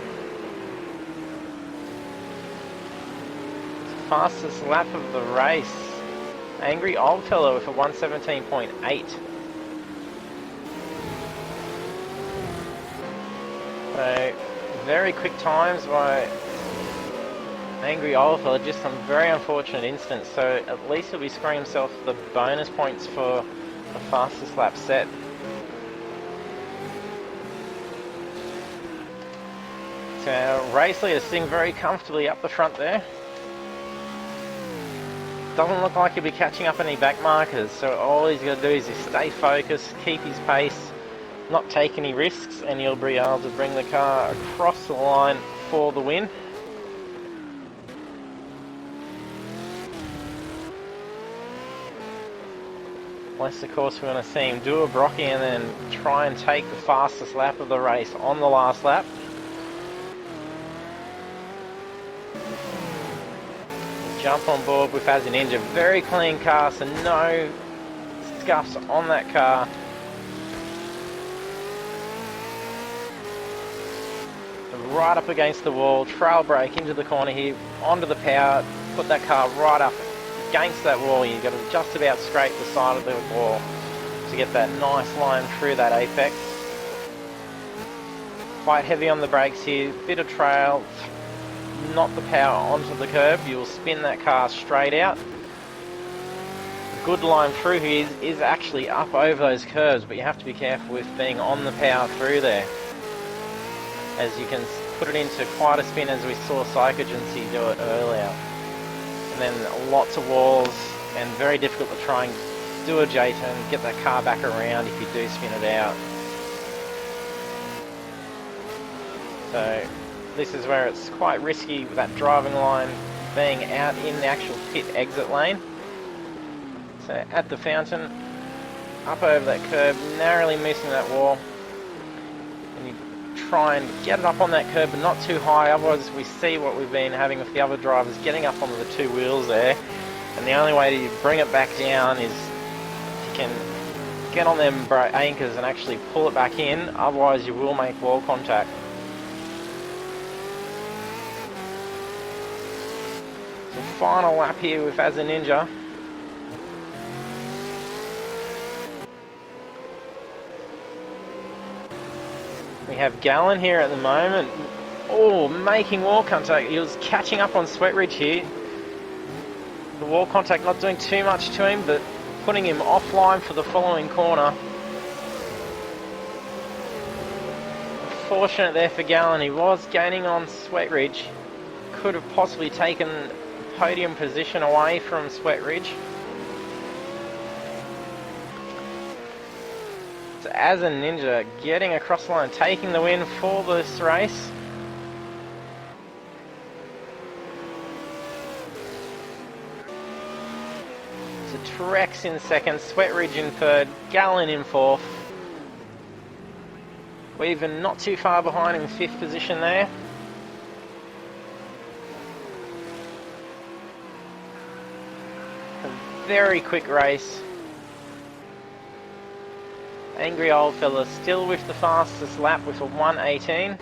Fastest lap of the race. Angry Oldfellow with a 1:17.8. So very quick times by Angry Oldfellow, just some very unfortunate instance. So at least he'll be scoring himself the bonus points for the fastest lap set. So race leader sitting very comfortably up the front there. Doesn't look like he'll be catching up any back markers, so all he's got to do is just stay focused, keep his pace, not take any risks, and he'll be able to bring the car across the line for the win. Unless of course we're going to see him do a Brocky and then try and take the fastest lap of the race on the last lap. Jump on board with As a Ninja. Very clean car, so no scuffs on that car. Right up against the wall, trail brake into the corner here, onto the power, put that car right up against that wall. You've got to just about scrape the side of the wall to get that nice line through that apex. Quite heavy on the brakes here, bit of trail, not the power onto the curb. You'll spin that car straight out. Good line through here is actually up over those curves, but you have to be careful with being on the power through there, as you can put it into quite a spin, as we saw Psychogency do it earlier. And then lots of walls, and very difficult to try and do a J-turn, get that car back around if you do spin it out. So this is where it's quite risky with that driving line being out in the actual pit exit lane. So at the fountain, up over that curb, narrowly missing that wall. And you try and get it up on that curb, but not too high, otherwise we see what we've been having with the other drivers getting up onto the 2 wheels there. And the only way to bring it back down is if you can get on them anchors and actually pull it back in, otherwise you will make wall contact. So final lap here with As a Ninja. We have Gallon here at the moment. Oh, making wall contact. He was catching up on Sweatridge here. The wall contact not doing too much to him, but putting him offline for the following corner. Unfortunate there for Gallon. He was gaining on Sweatridge. Could have possibly taken podium position away from Sweatridge. So As a Ninja getting across the line, taking the win for this race. So Trex in second, Sweatridge in third, Gallon in fourth. Weaver not too far behind in fifth position there. A very quick race. Angry Old Fella still with the fastest lap with a 1:18.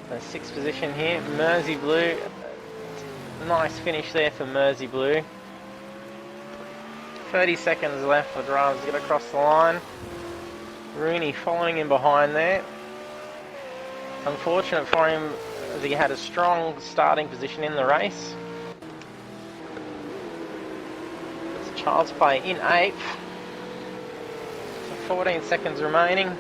So sixth position here, Mersey Blue. Nice finish there for Mersey Blue. 30 seconds left for drivers to get across the line. Rooney following in behind there. Unfortunate for him as he had a strong starting position in the race. It's Child's Play in 8th. 14 seconds remaining.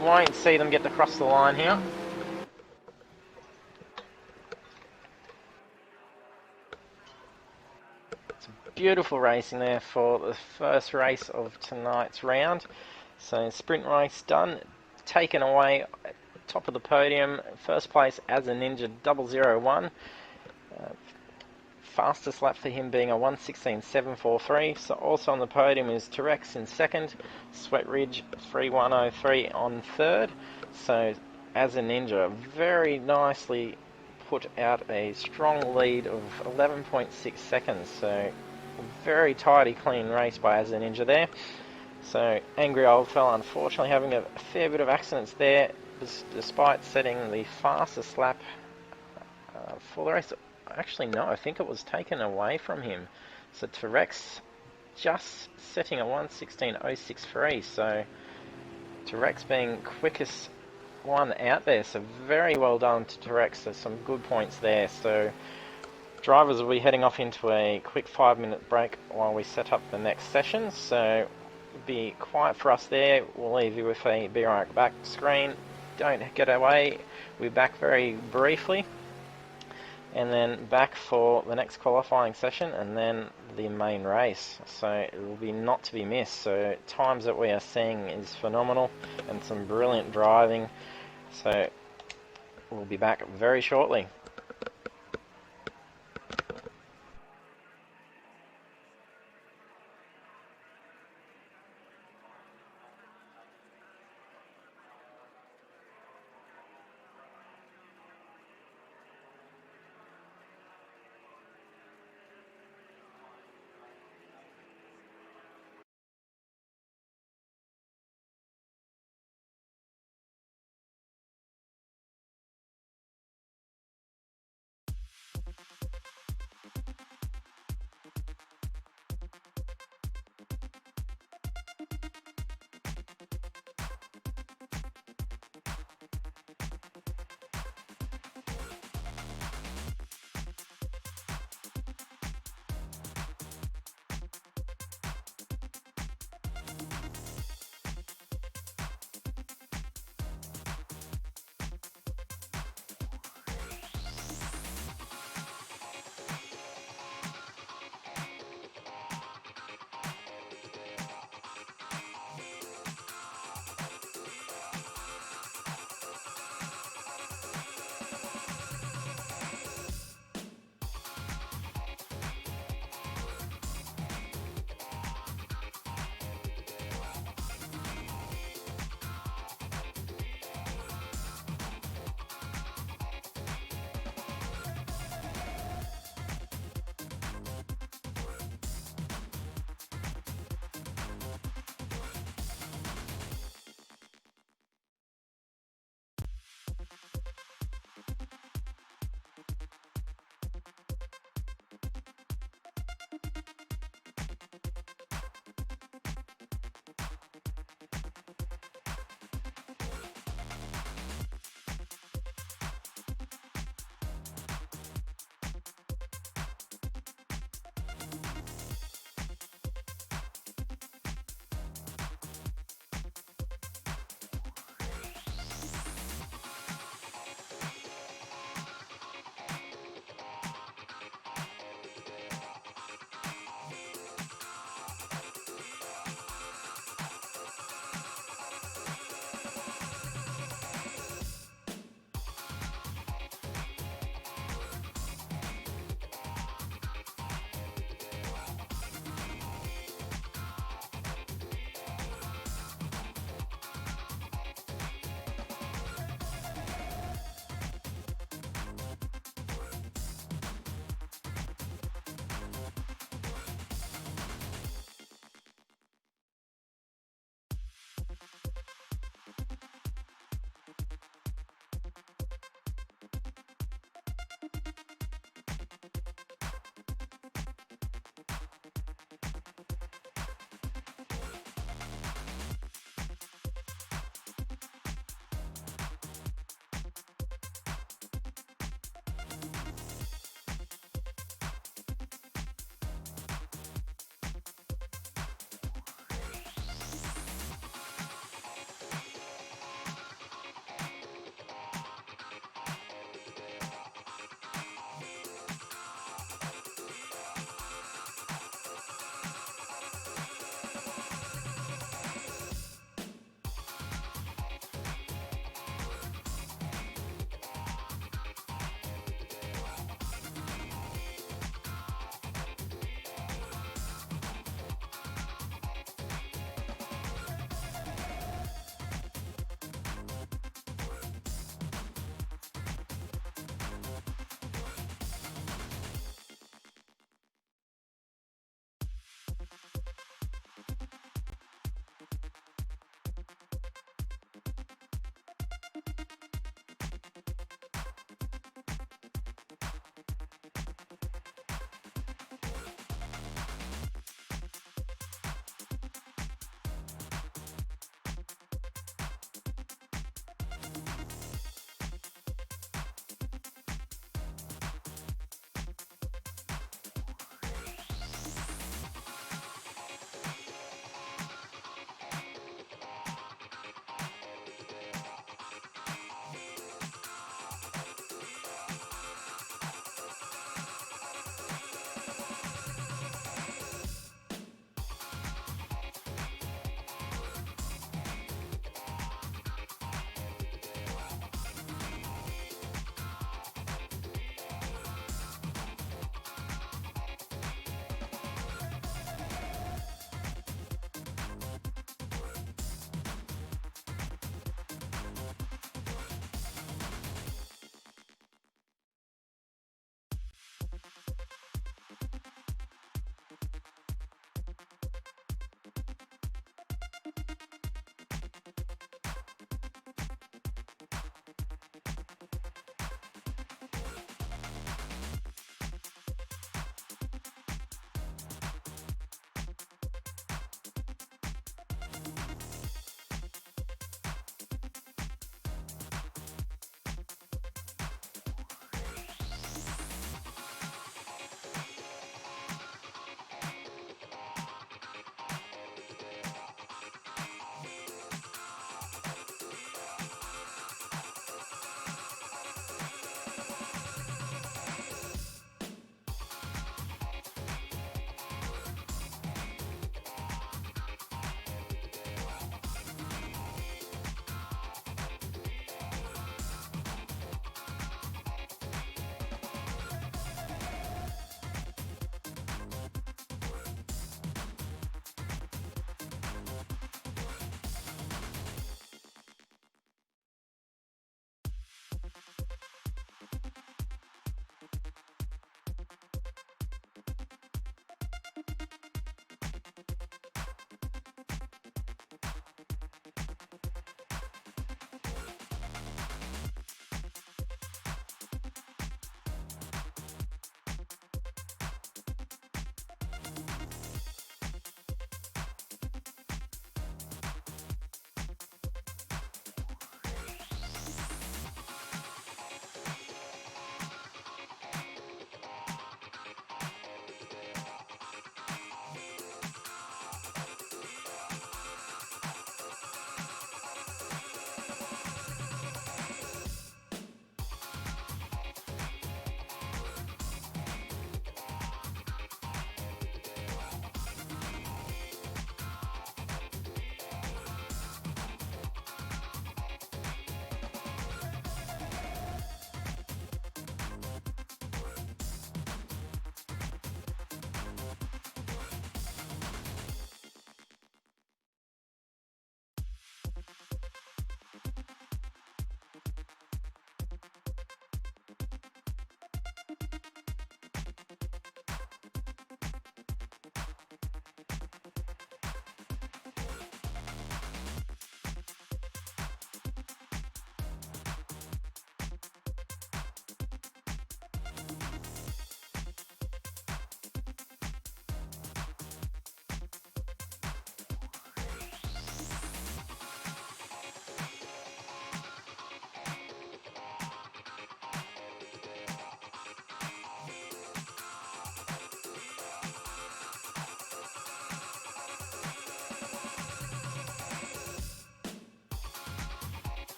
Won't see them get across the line here. It's beautiful racing there for the first race of tonight's round. So sprint race done, taken away, top of the podium. First place As a Ninja 001. Fastest lap for him being a 1:16.743. So also on the podium is Terex in second, Sweatridge 3:103 on third. So As a Ninja very nicely put out a strong lead of 11.6 seconds. So very tidy, clean race by As a Ninja there. So Angry Old Fella unfortunately having a fair bit of accidents there, despite setting the fastest lap for the race. Actually, no, I think it was taken away from him. So Terex just setting a 1:16.063. So Terex being quickest one out there. So very well done to Terex. So some good points there. So drivers will be heading off into a quick 5-minute break while we set up the next session. So be quiet for us there. We'll leave you with a Be Right Back screen. Don't get away. We'll be back very briefly. And then back for the next qualifying session and then the main race. So it will be not to be missed. So times that we are seeing is phenomenal and some brilliant driving. So we'll be back very shortly.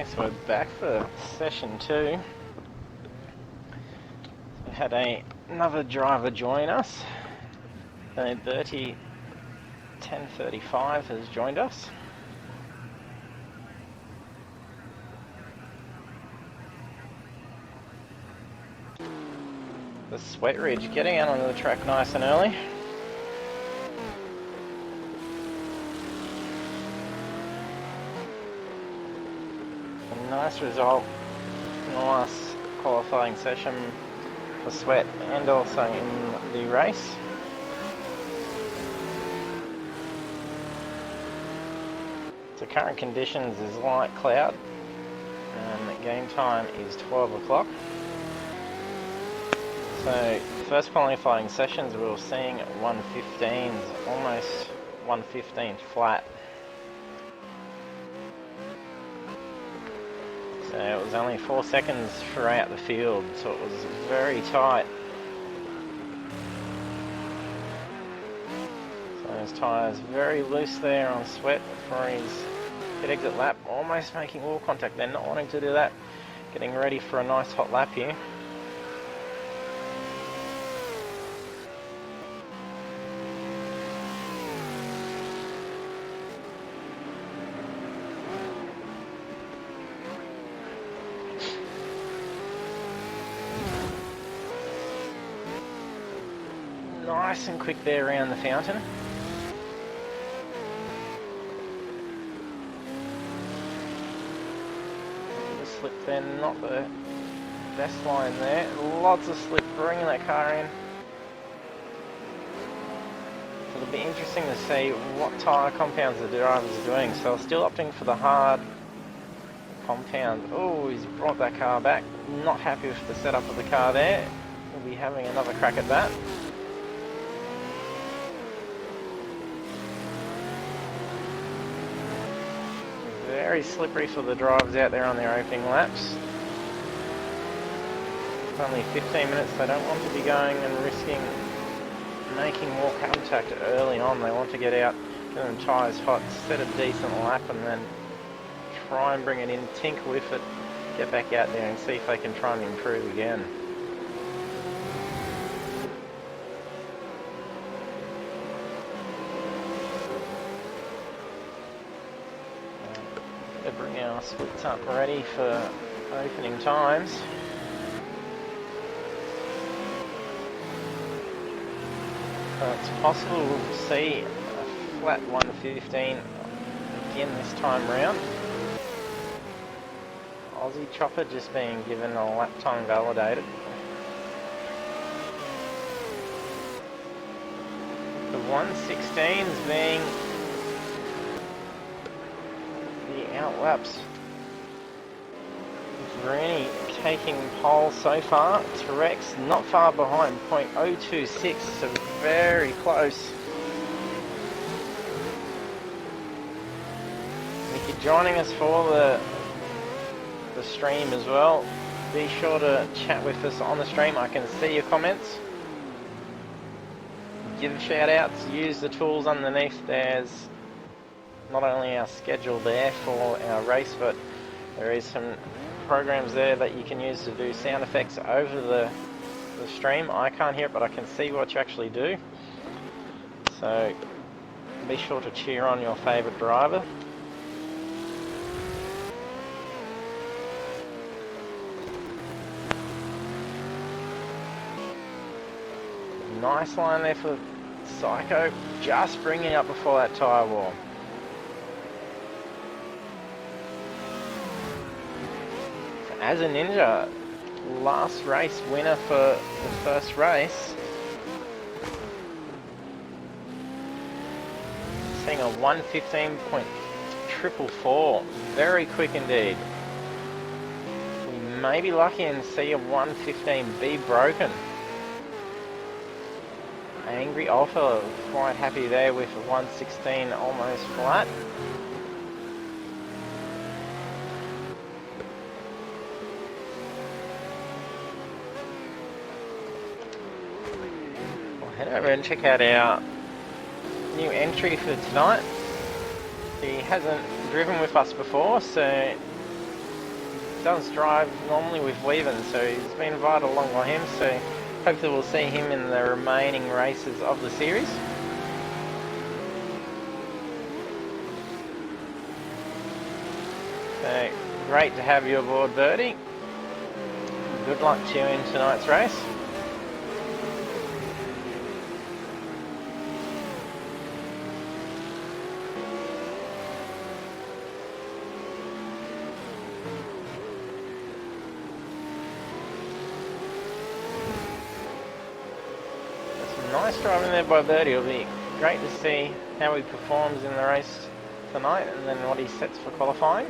Okay, so we're back for session 2. We had another driver join us. So 1035 has joined us. The Sweat Ridge getting out onto the track nice and early. A nice result in the last qualifying session for Sweat and also in the race. So current conditions is light cloud and game time is 12 o'clock. So first qualifying sessions we were seeing 115s, almost 115 flat. So it was only 4 seconds throughout the field, so it was very tight. So his tyres very loose there on Sweat for his pit exit lap, almost making wall contact. They're not wanting to do that, getting ready for a nice hot lap here. Nice and quick there around the fountain. The slip there, not the best line there. Lots of slip, bringing that car in. So it'll be interesting to see what tyre compounds the drivers are doing. So still opting for the hard compound. Oh, he's brought that car back. Not happy with the setup of the car there. We'll be having another crack at that. Very slippery for the drivers out there on their opening laps. It's only 15 minutes, they don't want to be going and risking making more contact early on. They want to get out, get them tyres hot, set a decent lap and then try and bring it in, tinker with it, get back out there and see if they can try and improve again. Bring our splits up ready for opening times. It's possible we'll see a flat 115 again this time round. Aussie Chopper just being given a lap time validated. The 116s being outlaps. Rooney taking pole so far. T-Rex not far behind, 0.026, so very close. If you're joining us for the stream as well, be sure to chat with us on the stream. I can see your comments. Give shout outs, use the tools underneath. There's not only our schedule there for our race, but there is some programs there that you can use to do sound effects over the stream. I can't hear it, but I can see what you actually do. So be sure to cheer on your favourite driver. Nice line there for Psycho, just bringing up before that tyre wall. As a Ninja, last race winner for the first race. Seeing a 115.444, very quick indeed. We may be lucky and see a 115 be broken. Angry Alpha quite happy there with a 116 almost flat. Head over and check out our new entry for tonight. He hasn't driven with us before, so does drive normally with Weaven, so he's been invited along by him, so hopefully we'll see him in the remaining races of the series. So, great to have you aboard, Birdie. Good luck to you in tonight's race. Nice driving there by Birdie. It'll be great to see how he performs in the race tonight and then what he sets for qualifying.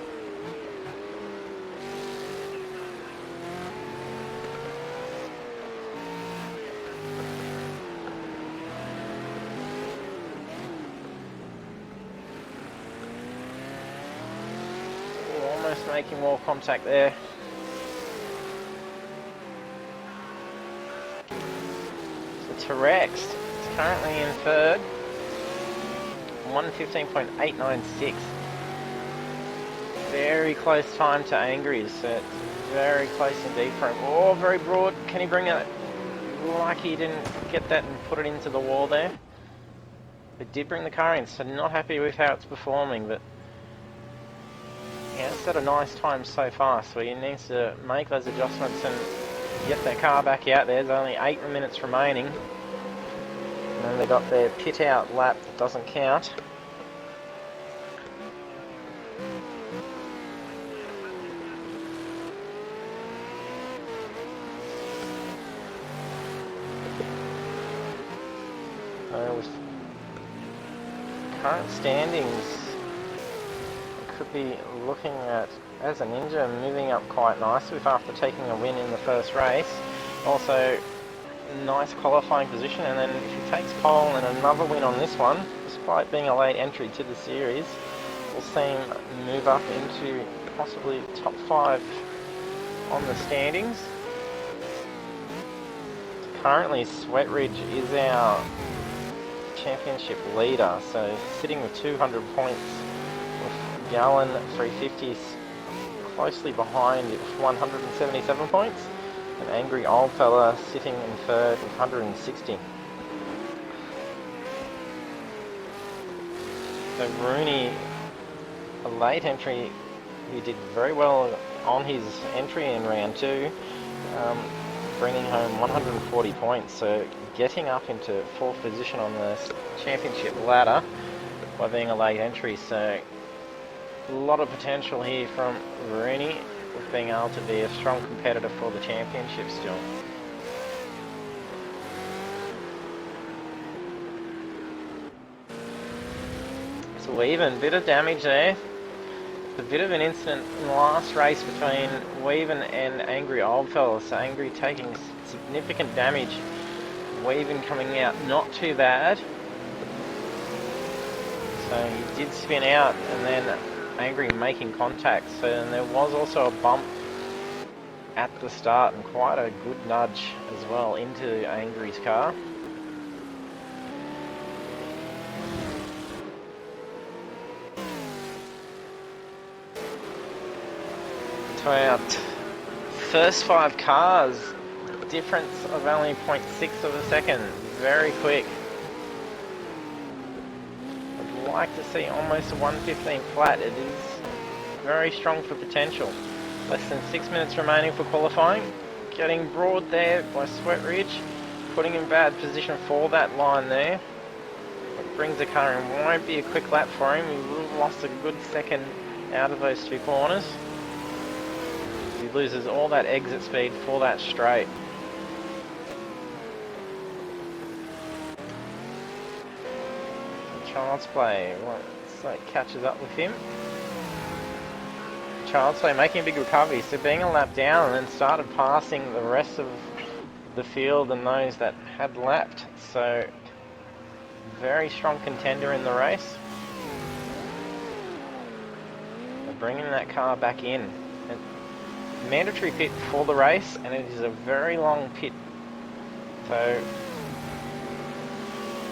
Almost making more contact there. T-Rex is currently in third, 1:15.896. Very close time to Angry's, so it's very close indeed for him. Oh, very broad. Can he bring it? Lucky he didn't get that and put it into the wall there. It did bring the car in, so not happy with how it's performing, but yeah, it's at a nice time so far, so he needs to make those adjustments and get that car back out there. There's only 8 minutes remaining. And then they got their pit out lap that doesn't count. With current standings, it could be looking at as a Ninja moving up quite nicely after taking a win in the first race. Also, nice qualifying position, and then if he takes pole and another win on this one, despite being a late entry to the series, we'll see him move up into possibly top 5 on the standings. Currently, Sweatridge is our championship leader, so sitting with 200 points, with Gallen 350s closely behind with 177 points, and Angry Oldfella sitting in third with 160. So Rooney, a late entry, he did very well on his entry in round 2, bringing home 140 points, so getting up into 4th position on the championship ladder by being a late entry. So a lot of potential here from Rooney with being able to be a strong competitor for the championship still. So Weaven, bit of damage there. A bit of an incident in the last race between Weaven and Angry Oldfella. So Angry taking significant damage. Weaven coming out not too bad. So he did spin out and then Angry making contact. So and there was also a bump at the start and quite a good nudge as well into Angry's car. So our first 5 cars, difference of only 0.6 of a second, very quick. I'd like to see almost a 1:15 flat. It is very strong for potential. Less than 6 minutes remaining for qualifying. Getting broad there by Sweatridge, putting in bad position for that line there. It brings the car in, won't be a quick lap for him. He will have lost a good second out of those 2 corners. He loses all that exit speed for that straight. Child's Play, once that catches up with him. Child's Play making a big recovery, so being a lap down and then started passing the rest of the field and those that had lapped. So very strong contender in the race. They're bringing that car back in. Mandatory pit for the race, and it is a very long pit, so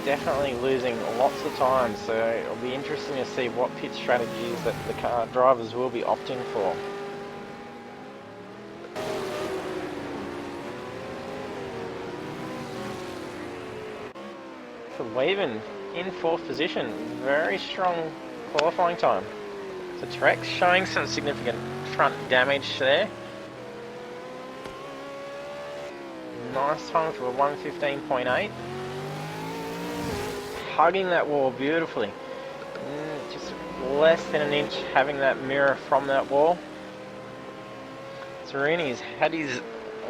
definitely losing lots of time. So it'll be interesting to see what pit strategies that the car drivers will be opting for. for Weaven in 4th position. Very strong qualifying time. So Trex showing some significant front damage there. Nice time for a 1:15.8. Hugging that wall beautifully. Just less than an inch having that mirror from that wall. Sereni's had his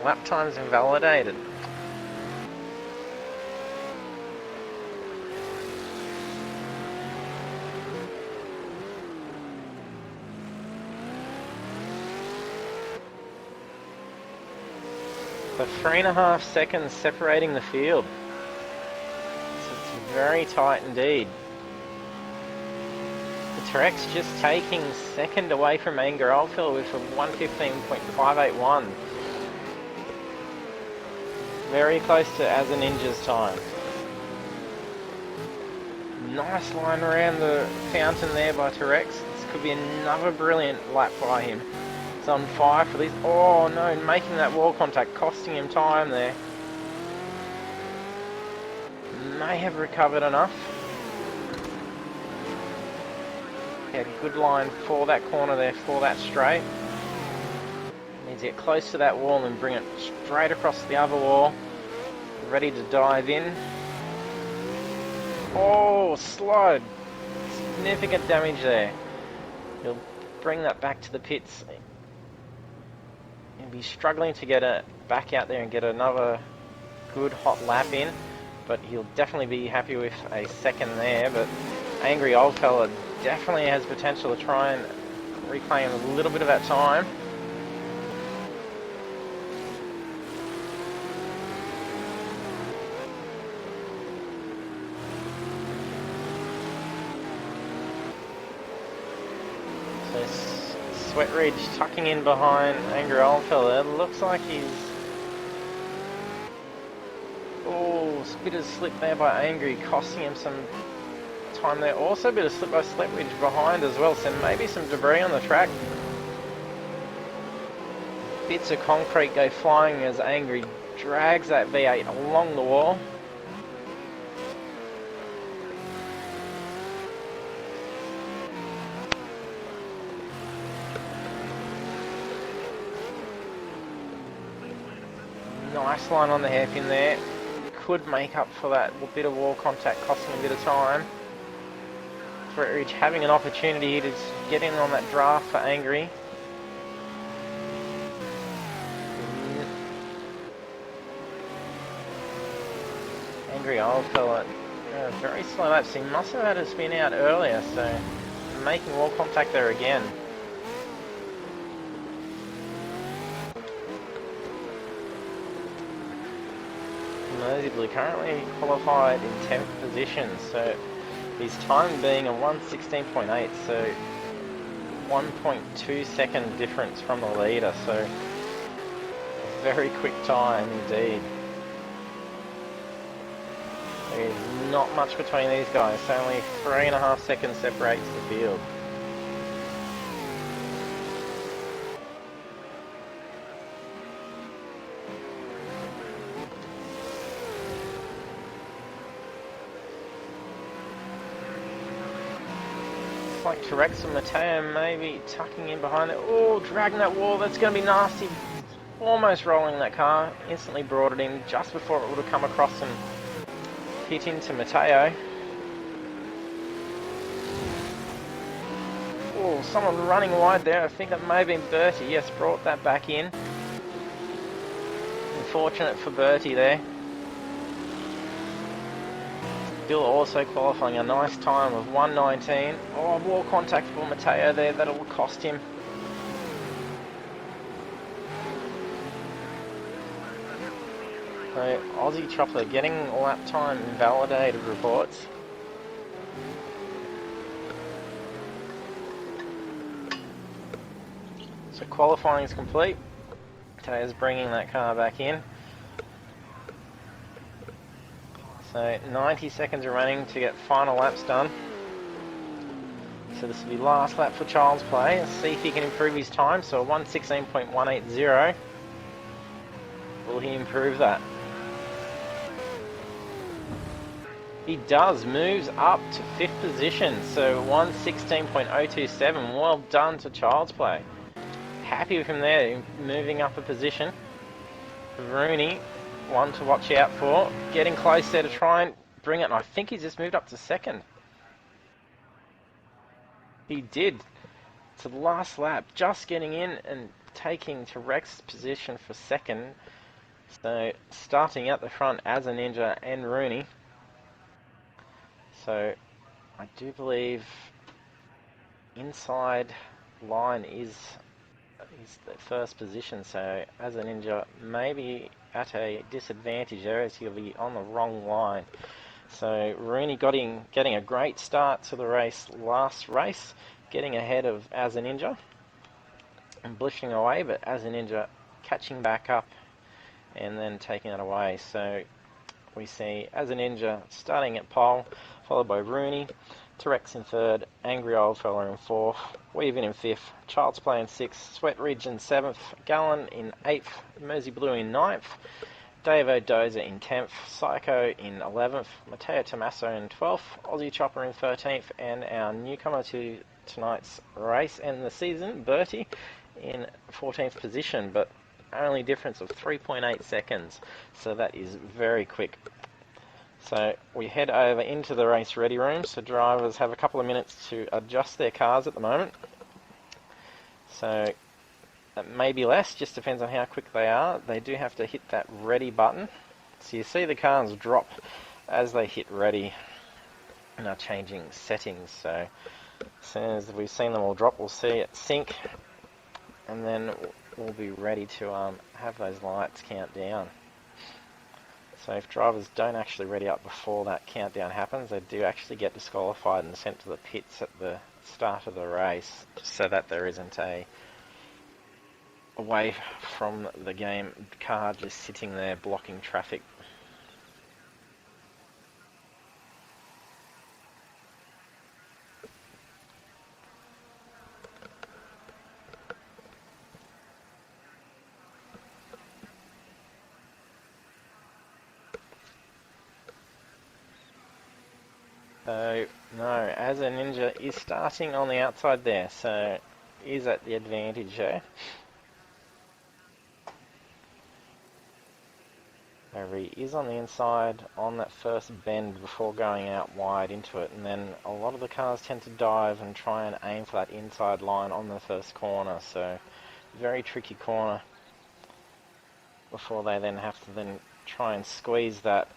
lap times invalidated. So 3.5 seconds separating the field. So it's very tight indeed. The Trex just taking second away from Anger Oldfield with a 1:15.581. Very close to As a Ninja's time. Nice line around the fountain there by Terex. This could be another brilliant lap by him. It's on fire for this. Oh no, making that wall contact, costing him time there. May have recovered enough. Yeah, good line for that corner there, for that straight. Needs to get close to that wall and bring it straight across the other wall. Ready to dive in. Oh, slide. Significant damage there. He'll bring that back to the pits. He'll be struggling to get it back out there and get another good hot lap in, but he'll definitely be happy with a second there. But Angry Old Fella definitely has potential to try and reclaim a little bit of that time. So Sweat Ridge tucking in behind Angry Old Fella. It looks like he's... Oh, a bit of slip there by Angry, costing him some time there. Also a bit of slip by Sweat Ridge behind as well, so maybe some debris on the track. Bits of concrete go flying as Angry drags that V8 along the wall. Nice line on the hairpin there. Could make up for that bit of wall contact, costing a bit of time. Sweat Ridge having an opportunity to get in on that draft for Angry. Angry Old Fella, very slow laps. He must have had a spin out earlier, so making wall contact there again. Nosy currently qualified in 10th position, so his time being a 1:16.8, so 1.2 second difference from the leader, so a very quick time indeed. There's not much between these guys, so only 3.5 seconds separates the field. Like Terex and Mateo maybe tucking in behind it. Oh, dragging that wall, that's going to be nasty. Almost rolling that car, instantly brought it in just before it would have come across and hit into Mateo. Oh, someone running wide there, I think that may have been Bertie. Yes, brought that back in. Unfortunate for Bertie there. Still also qualifying a nice time of 1:19. Oh, wall contact for Mateo there, that'll cost him. So Aussie Chopper getting lap time invalidated reports. So qualifying is complete. Mateo's bringing that car back in. So 90 seconds remaining to get final laps done. So this will be last lap for Child's Play. Let's see if he can improve his time. So a 1:16.180. Will he improve that? He does, moves up to 5th position, so 1:16.027. Well done to Child's Play. Happy with him there, moving up a position. Rooney, one to watch out for, getting close there to try and bring it, and I think he's just moved up to 2nd. He did, to the last lap, just getting in and taking to Rex's position for 2nd. So starting at the front as a Ninja and Rooney. So I do believe inside line is the first position, so as a Ninja maybe at a disadvantage there as he'll be on the wrong line. So Rooney getting a great start to the race last race, getting ahead of As a Ninja and blishing away, but As a Ninja catching back up and then taking it away. So we see As a Ninja starting at pole, followed by Rooney, T-Rex in 3rd, Angry Old Fella in 4th, Weaving in 5th, Child's Play in 6th, Sweat Ridge in 7th, Gallon in 8th, Mersey Blue in 9th, Dave O'Dozer in 10th, Psycho in 11th, Matteo Tommaso in 12th, Aussie Chopper in 13th, and our newcomer to tonight's race and the season, Bertie, in 14th position, but only difference of 3.8 seconds, so that is very quick. So we head over into the race ready room, so drivers have a couple of minutes to adjust their cars at the moment. So it may be less, just depends on how quick they are. They do have to hit that ready button. So you see the cars drop as they hit ready and are changing settings. So as soon as we've seen them all drop, we'll see it sync, and then we'll be ready to have those lights count down. So if drivers don't actually ready up before that countdown happens, they do actually get disqualified and sent to the pits at the start of the race, so that there isn't away from the game car just sitting there blocking traffic. So, no, As a Ninja is starting on the outside there, so is at the advantage there. However, he is on the inside on that first bend before going out wide into it, and then a lot of the cars tend to dive and try and aim for that inside line on the first corner, so very tricky corner before they then have to then try and squeeze that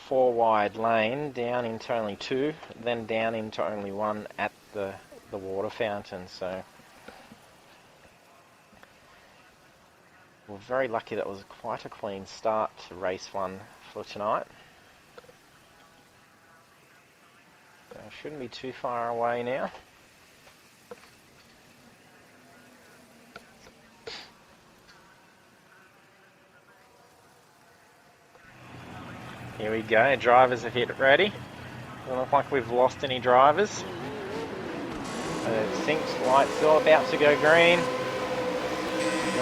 4 wide lane down into only 2, then down into only 1 at the water fountain. So we're very lucky that was quite a clean start to race 1 for tonight. So shouldn't be too far away now. Here we go, drivers have hit ready. Doesn't look like we've lost any drivers. So synced, lights all about to go green.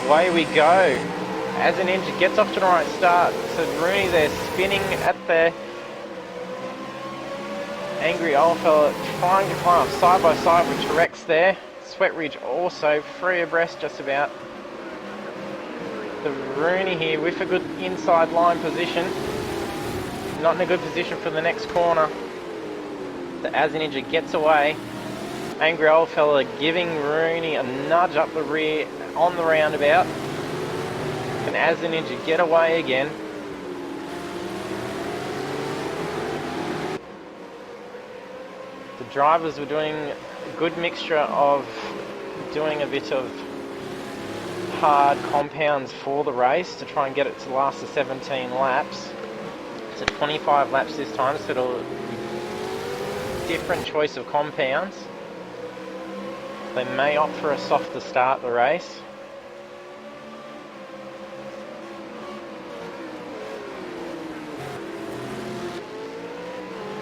Away we go. As a Ninja gets off to the right start. So Rooney there spinning at the Angry Old Fella, trying to climb up side by side with T-Rex there. Sweat Ridge also free abreast just about. The Rooney here with a good inside line position. Not in a good position for the next corner. The As a Ninja gets away. Angry Old Fella giving Rooney a nudge up the rear on the roundabout. And As a Ninja get away again. The drivers were doing a good mixture of doing a bit of hard compounds for the race to try and get it to last the 17 laps. It's a 25 laps this time, so it'll be different choice of compounds. They may opt for a softer start the race.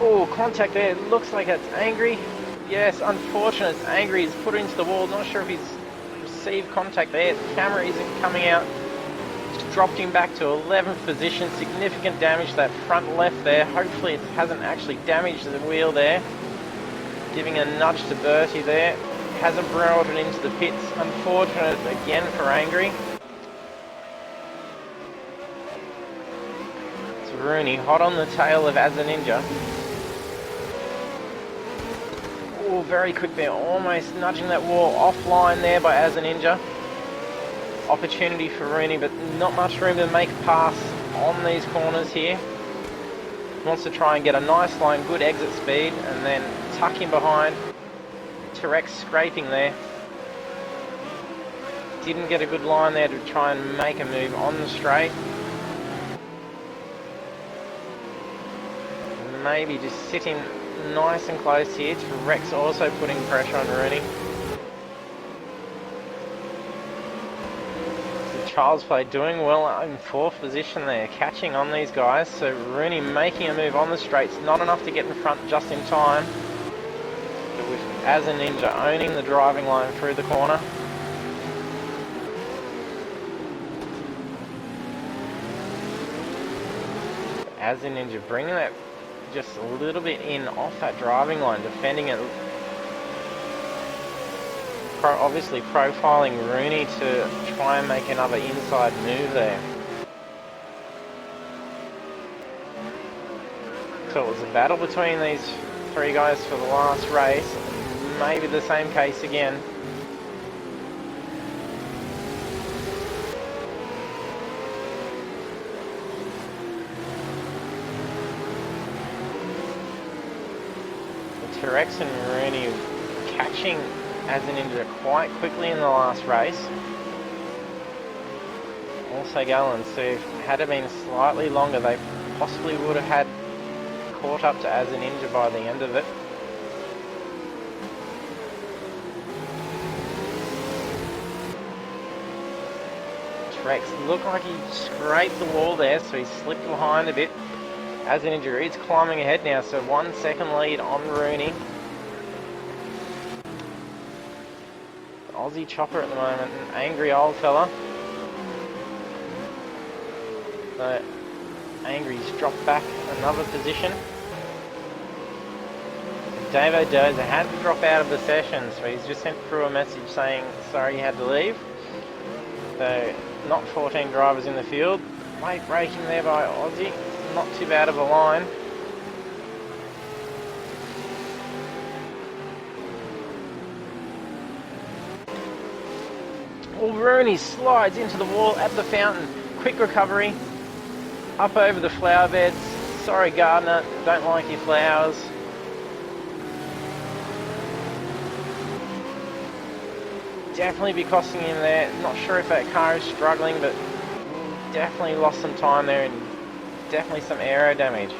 Oh, contact there. It looks like it's Angry. Yes, unfortunate. It's Angry. He's put into the wall. Not sure if he's received contact there. The camera isn't coming out dropped him back to 11th position. Significant damage to that front left there. Hopefully it hasn't actually damaged the wheel there. Giving a nudge to Bertie there. Hasn't brought it into the pits. Unfortunate again for Angry. It's Rooney hot on the tail of As a Ninja. Oh, very quick there. Almost nudging that wall offline there by As a Ninja. Opportunity for Rooney, but not much room to make a pass on these corners here. Wants to try and get a nice line, good exit speed, and then tuck him behind. T-Rex scraping there. Didn't get a good line there to try and make a move on the straight. Maybe just sitting nice and close here. T-Rex also putting pressure on Rooney. Child's Play doing well in 4th position there, catching on these guys. So Rooney making a move on the straights, not enough to get in front just in time. But with As a Ninja owning the driving line through the corner. As a Ninja bringing that just a little bit in off that driving line, defending it. Obviously profiling Rooney to try and make another inside move there. So it was a battle between these three guys for the last race. Maybe the same case again. T-Rex and Rooney catching As a Ninja quite quickly in the last race. Also going, so had it been slightly longer, they possibly would have had caught up to As a Ninja by the end of it. T-Rex looked like he scraped the wall there, so he slipped behind a bit. As a Ninja is climbing ahead now, so 1 second lead on Rooney. Aussie chopper at the moment, an angry old fella. So Angry's dropped back another position. Davo Dozer had to drop out of the session, so he's just sent through a message saying sorry he had to leave. So not 14 drivers in the field. Late braking there by Aussie, not too bad of a line. Well, Rooney slides into the wall at the fountain. Quick recovery. Up over the flower beds. Sorry, Gardner, don't like your flowers. Definitely be costing him there. Not sure if that car is struggling, but definitely lost some time there and definitely some aero damage.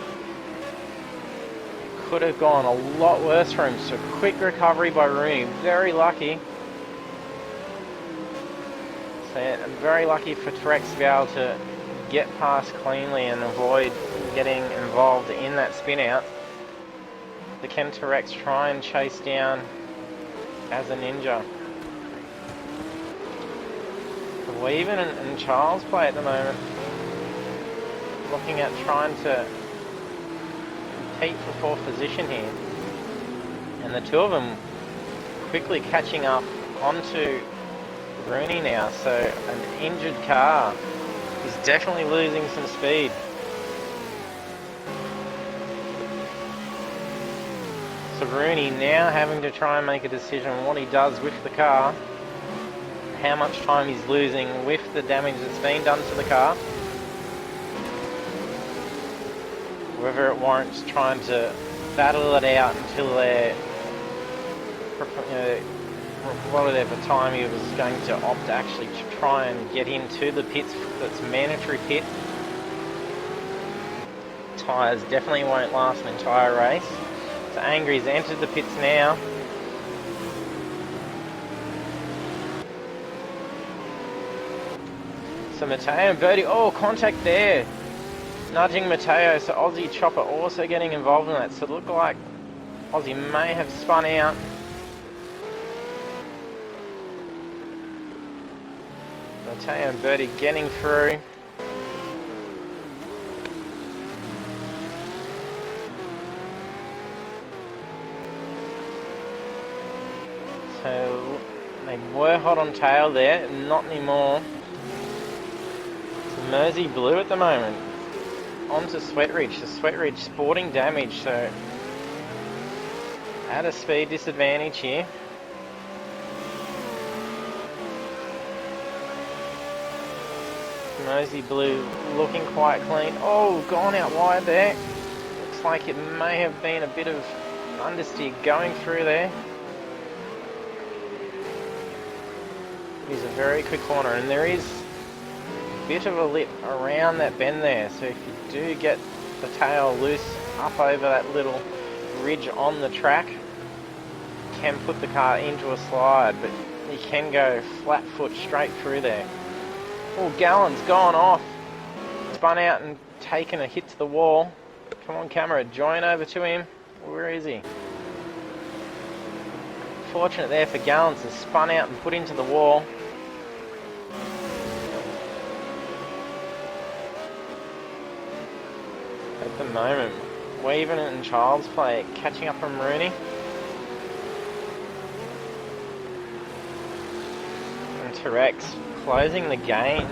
Could have gone a lot worse for him. So quick recovery by Rooney. Very lucky. So I'm very lucky for T-Rex to be able to get past cleanly and avoid getting involved in that spin out. So can T-Rex try and chase down As a Ninja? Weaving and Child's Play at the moment. Looking at trying to compete for 4th position here. And the two of them quickly catching up onto Rooney now, so an injured car is definitely losing some speed. So Rooney now having to try and make a decision on what he does with the car, how much time he's losing with the damage that's been done to the car, whether it warrants trying to battle it out until they're whatever time he was going to opt actually to try and get into the pits. That's mandatory pit. Tyres definitely won't last an entire race. So Angry's entered the pits now. So Matteo and Birdie, oh, contact there. Nudging Matteo, so Aussie Chopper also getting involved in that. So it looked like Aussie may have spun out. Matteo and Birdie getting through. They were hot on tail there, not anymore. It's Mersey Blue at the moment. On to Sweat Ridge. The Sweat Ridge sporting damage, so at a speed disadvantage here. Mersey Blue looking quite clean. Oh, gone out wide there. Looks like it may have been a bit of understeer going through there. It is a very quick corner, and there is a bit of a lip around that bend there, so if you do get the tail loose up over that little ridge on the track, you can put the car into a slide, but you can go flat foot straight through there. Oh, Gallen's gone off, spun out and taken a hit to the wall. Come on, camera, join over to him. Where is he? Fortunate there for Gallens to spun out and put into the wall. At the moment, Weaving and Child's Play catching up from Rooney. And T-Rex closing the gain.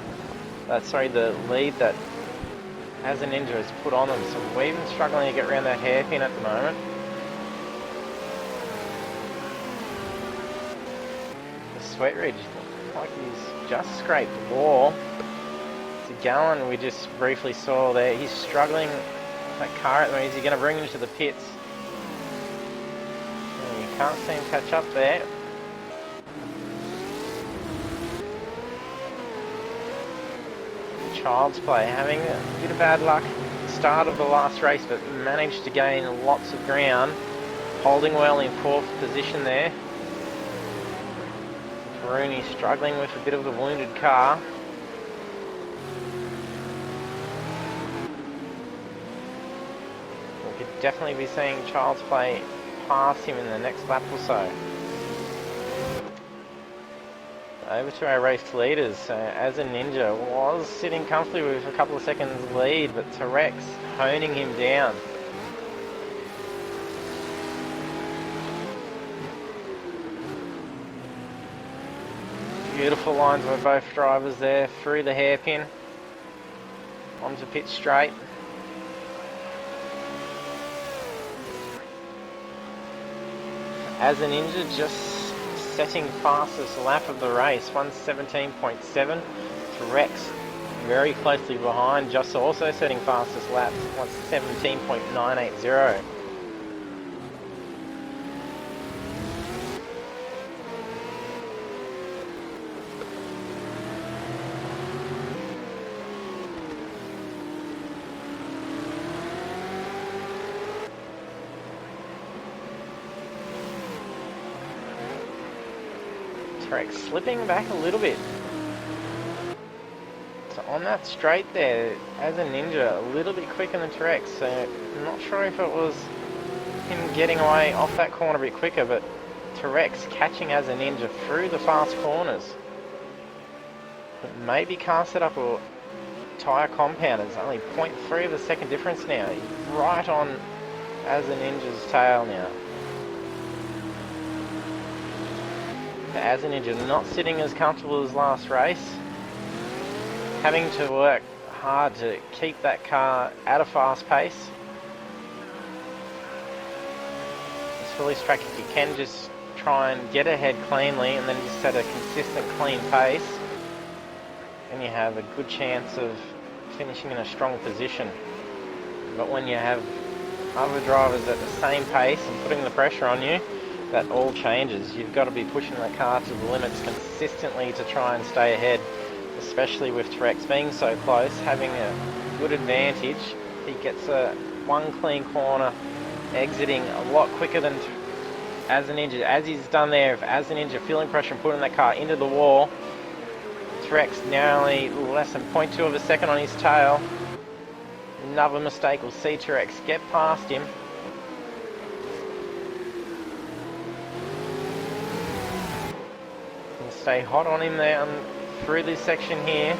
The lead that As a Ninja has put on them. So Weaving struggling to get around that hairpin at the moment. The Sweat Ridge looks like he's just scraped the wall. It's a Gallen we just briefly saw there. He's struggling with that car at the moment. Is he going to bring him to the pits? Oh, you can't see him catch up there. Child's Play having a bit of bad luck at the start of the last race, but managed to gain lots of ground, holding well in 4th position there. Rooney struggling with a bit of a wounded car. We could definitely be seeing Child's Play pass him in the next lap or so. Over to our race leaders. So As a Ninja was sitting comfortably with a couple of seconds lead, but T-Rex honing him down. Beautiful lines by both drivers there, through the hairpin, onto pit straight. As a Ninja just setting fastest lap of the race, 1:17.7. T-Rex very closely behind, just also setting fastest lap, 1:17.980. T-Rex slipping back a little bit. So on that straight there, As a Ninja a little bit quicker than T-Rex, so I'm not sure if it was him getting away off that corner a bit quicker, but T-Rex catching As a Ninja through the fast corners. But maybe car setup or tyre compound is only 0.3 of a second difference now. He's right on As a Ninja's tail now. As a Ninja not sitting as comfortable as last race, having to work hard to keep that car at a fast pace. It's fully track if you can just try and get ahead cleanly and then just set a consistent clean pace, and you have a good chance of finishing in a strong position. But when you have other drivers at the same pace and putting the pressure on you, that all changes. You've got to be pushing the car to the limits consistently to try and stay ahead, especially with T-Rex being so close, having a good advantage. He gets a one clean corner, exiting a lot quicker than As a Ninja. As he's done there, if As a Ninja feeling pressure and putting that car into the wall, T-Rex now only less than 0.2 of a second on his tail. Another mistake will see T-Rex get past him. Stay hot on him there through this section here.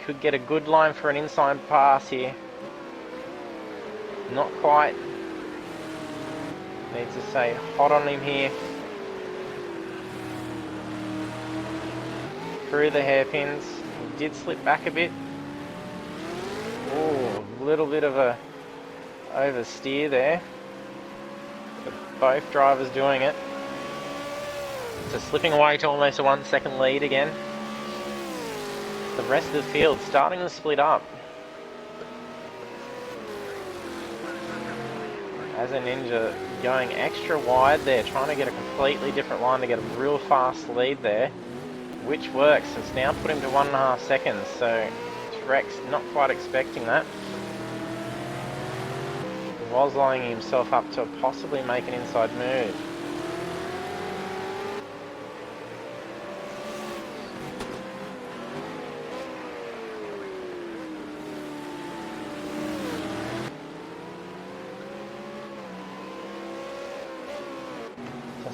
Could get a good line for an inside pass here. Not quite. Needs to stay hot on him here. through the hairpins. He did slip back a bit. Ooh, a little bit of a oversteer there. But both drivers doing it. So slipping away to almost a 1 second lead again. The rest of the field starting to split up. As a Ninja going extra wide there, trying to get a completely different line to get a real fast lead there, which works. It's now put him to 1.5 seconds, so Rex not quite expecting that. He was lining himself up to possibly make an inside move.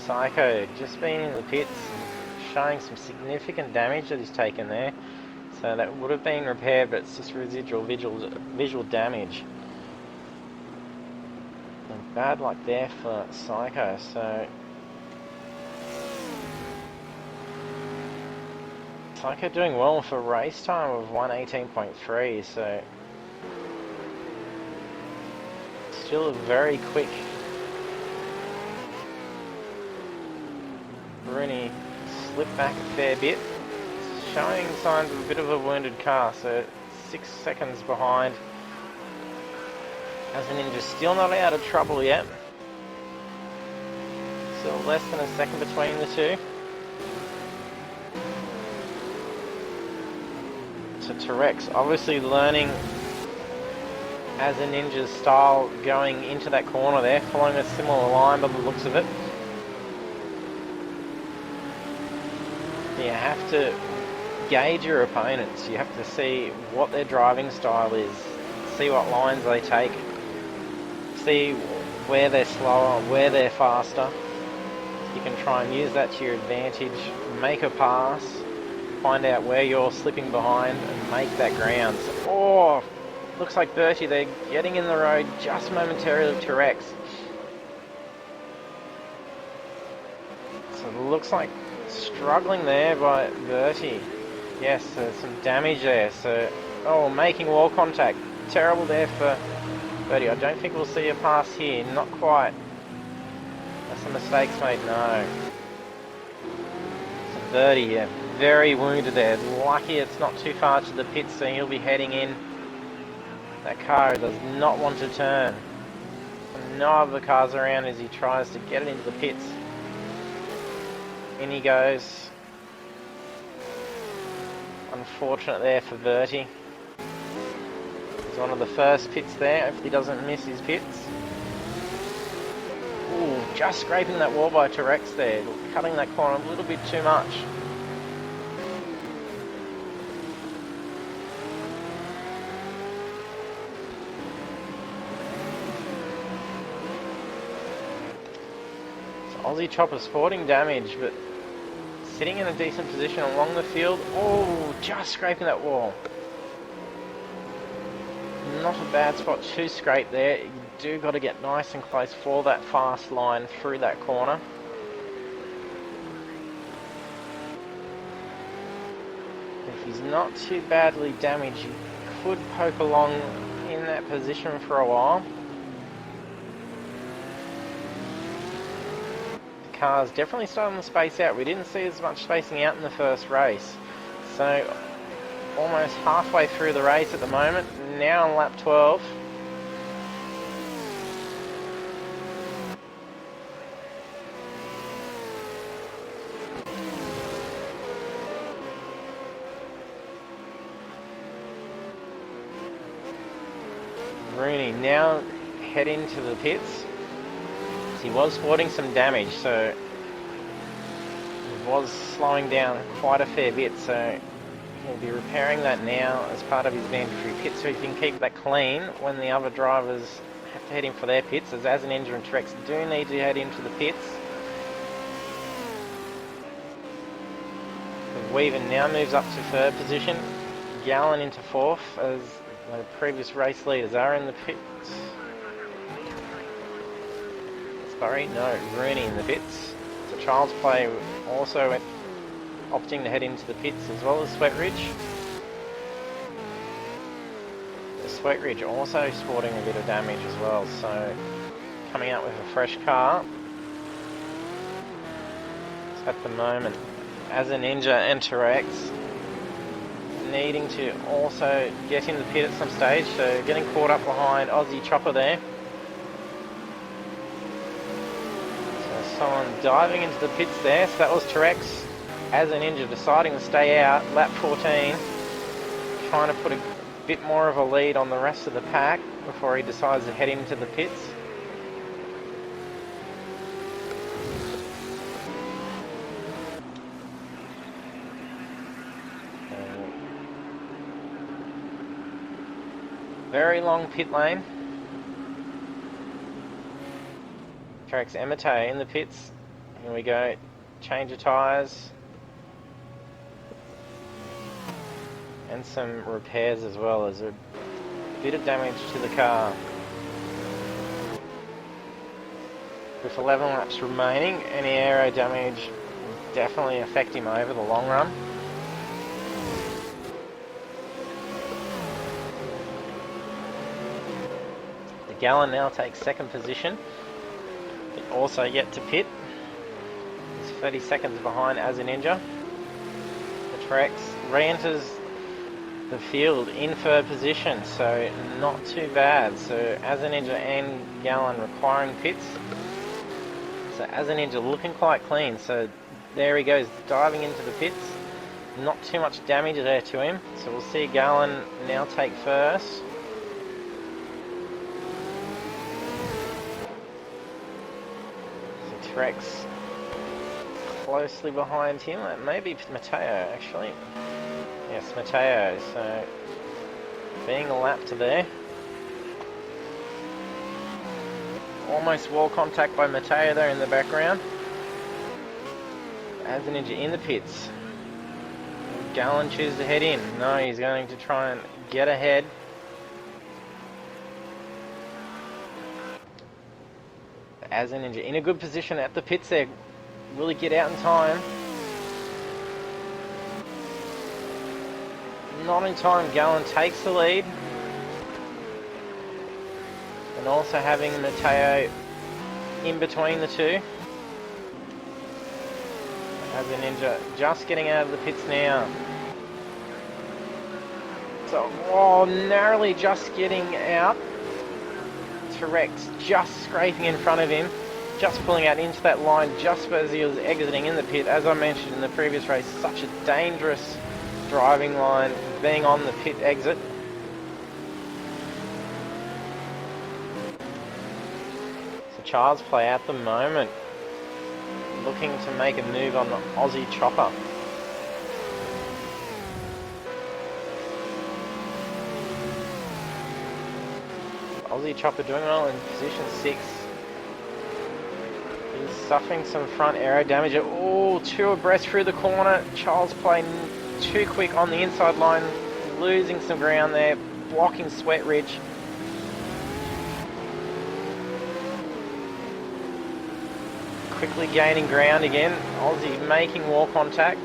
Psycho just been in the pits, showing some significant damage that he's taken there. So that would have been repaired, but it's just residual visual damage. And bad luck there for Psycho. So Psycho doing well for race time of 1:18.3. So still a very quick. Rooney slipped back a fair bit, showing signs of a bit of a wounded car, so 6 seconds behind. As an Ninja still not out of trouble yet. Still less than a second between the two. So T-Rex obviously learning as a Ninja's style going into that corner there, following a similar line by the looks of it. You have to gauge your opponents. You have to see what their driving style is, see what lines they take, see where they're slower, where they're faster. You can try and use that to your advantage, make a pass, find out where you're slipping behind and make that ground. So, oh, looks like Bertie, they're getting in the road just momentarily to Rex. So it looks like struggling there by Bertie. Yes, there's some damage there. So, oh, making wall contact. Terrible there for Bertie. I don't think we'll see a pass here. Not quite. There's some mistakes made. No. So Bertie, yeah, very wounded there. Lucky it's not too far to the pits, so he'll be heading in. That car does not want to turn. No other cars around as he tries to get it into the pits. In he goes. Unfortunate there for Bertie. He's one of the first pits there. Hopefully he doesn't miss his pits. Ooh, just scraping that wall by T-Rex there. Cutting that corner a little bit too much. So Aussie Chopper sporting damage, but sitting in a decent position along the field. Oh, just scraping that wall. Not a bad spot to scrape there. You do got to get nice and close for that fast line through that corner. If he's not too badly damaged, you could poke along in that position for a while. Cars definitely starting to space out. We didn't see as much spacing out in the first race. So almost halfway through the race at the moment, now on lap 12. Rooney now head into the pits. He was sporting some damage, so he was slowing down quite a fair bit, so he'll be repairing that now as part of his mandatory pit, so he can keep that clean when the other drivers have to head in for their pits, as an Ninja and T-Rex do need to head into the pits. The Weaver now moves up to third position, Gallen into fourth, as the previous race leaders are in the pits. Sorry, no, Rooney in the pits. So Child's Play also opting to head into the pits as well as Sweat Ridge. The Sweat Ridge also sporting a bit of damage as well, so coming out with a fresh car. So at the moment, as a Ninja and T-Rex needing to also get in the pit at some stage, so getting caught up behind Aussie Chopper there. So someone diving into the pits there, so that was T-Rex. As a Ninja deciding to stay out, lap 14, trying to put a bit more of a lead on the rest of the pack before he decides to head into the pits. Very long pit lane. T-Rex Emate in the pits. Here we go. Change of tyres. And some repairs as well. There's a bit of damage to the car. With 11 laps remaining, any aero damage will definitely affect him over the long run. Gallon now takes second position. Also yet to pit. He's 30 seconds behind as a Ninja. The T-Rex re-enters the field in third position, so not too bad. So as a Ninja and Gallon requiring pits. So as a Ninja looking quite clean. So there he goes, diving into the pits. Not too much damage there to him. So we'll see Gallon now take first. T-Rex closely behind him. It may be Mateo actually. Yes, Mateo. So being a lap to there. Almost wall contact by Mateo there in the background. As a Ninja in the pits. Gallon chooses to head in. No, he's going to try and get ahead. As a Ninja in a good position at the pits there. Will he get out in time? Not in time. Gallon takes the lead. And also having Mateo in between the two. As a Ninja just getting out of the pits now. So, narrowly just getting out. T-Rex just scraping in front of him, just pulling out into that line just as he was exiting in the pit. As I mentioned in the previous race, such a dangerous driving line being on the pit exit. So Child's Play at the moment looking to make a move on the Aussie Chopper. Aussie Chopper doing well in position 6. He's suffering some front aero damage. Oh, two abreast through the corner. Child's Play too quick on the inside line, losing some ground there, blocking Sweat Ridge. Quickly gaining ground again. Aussie making wall contact.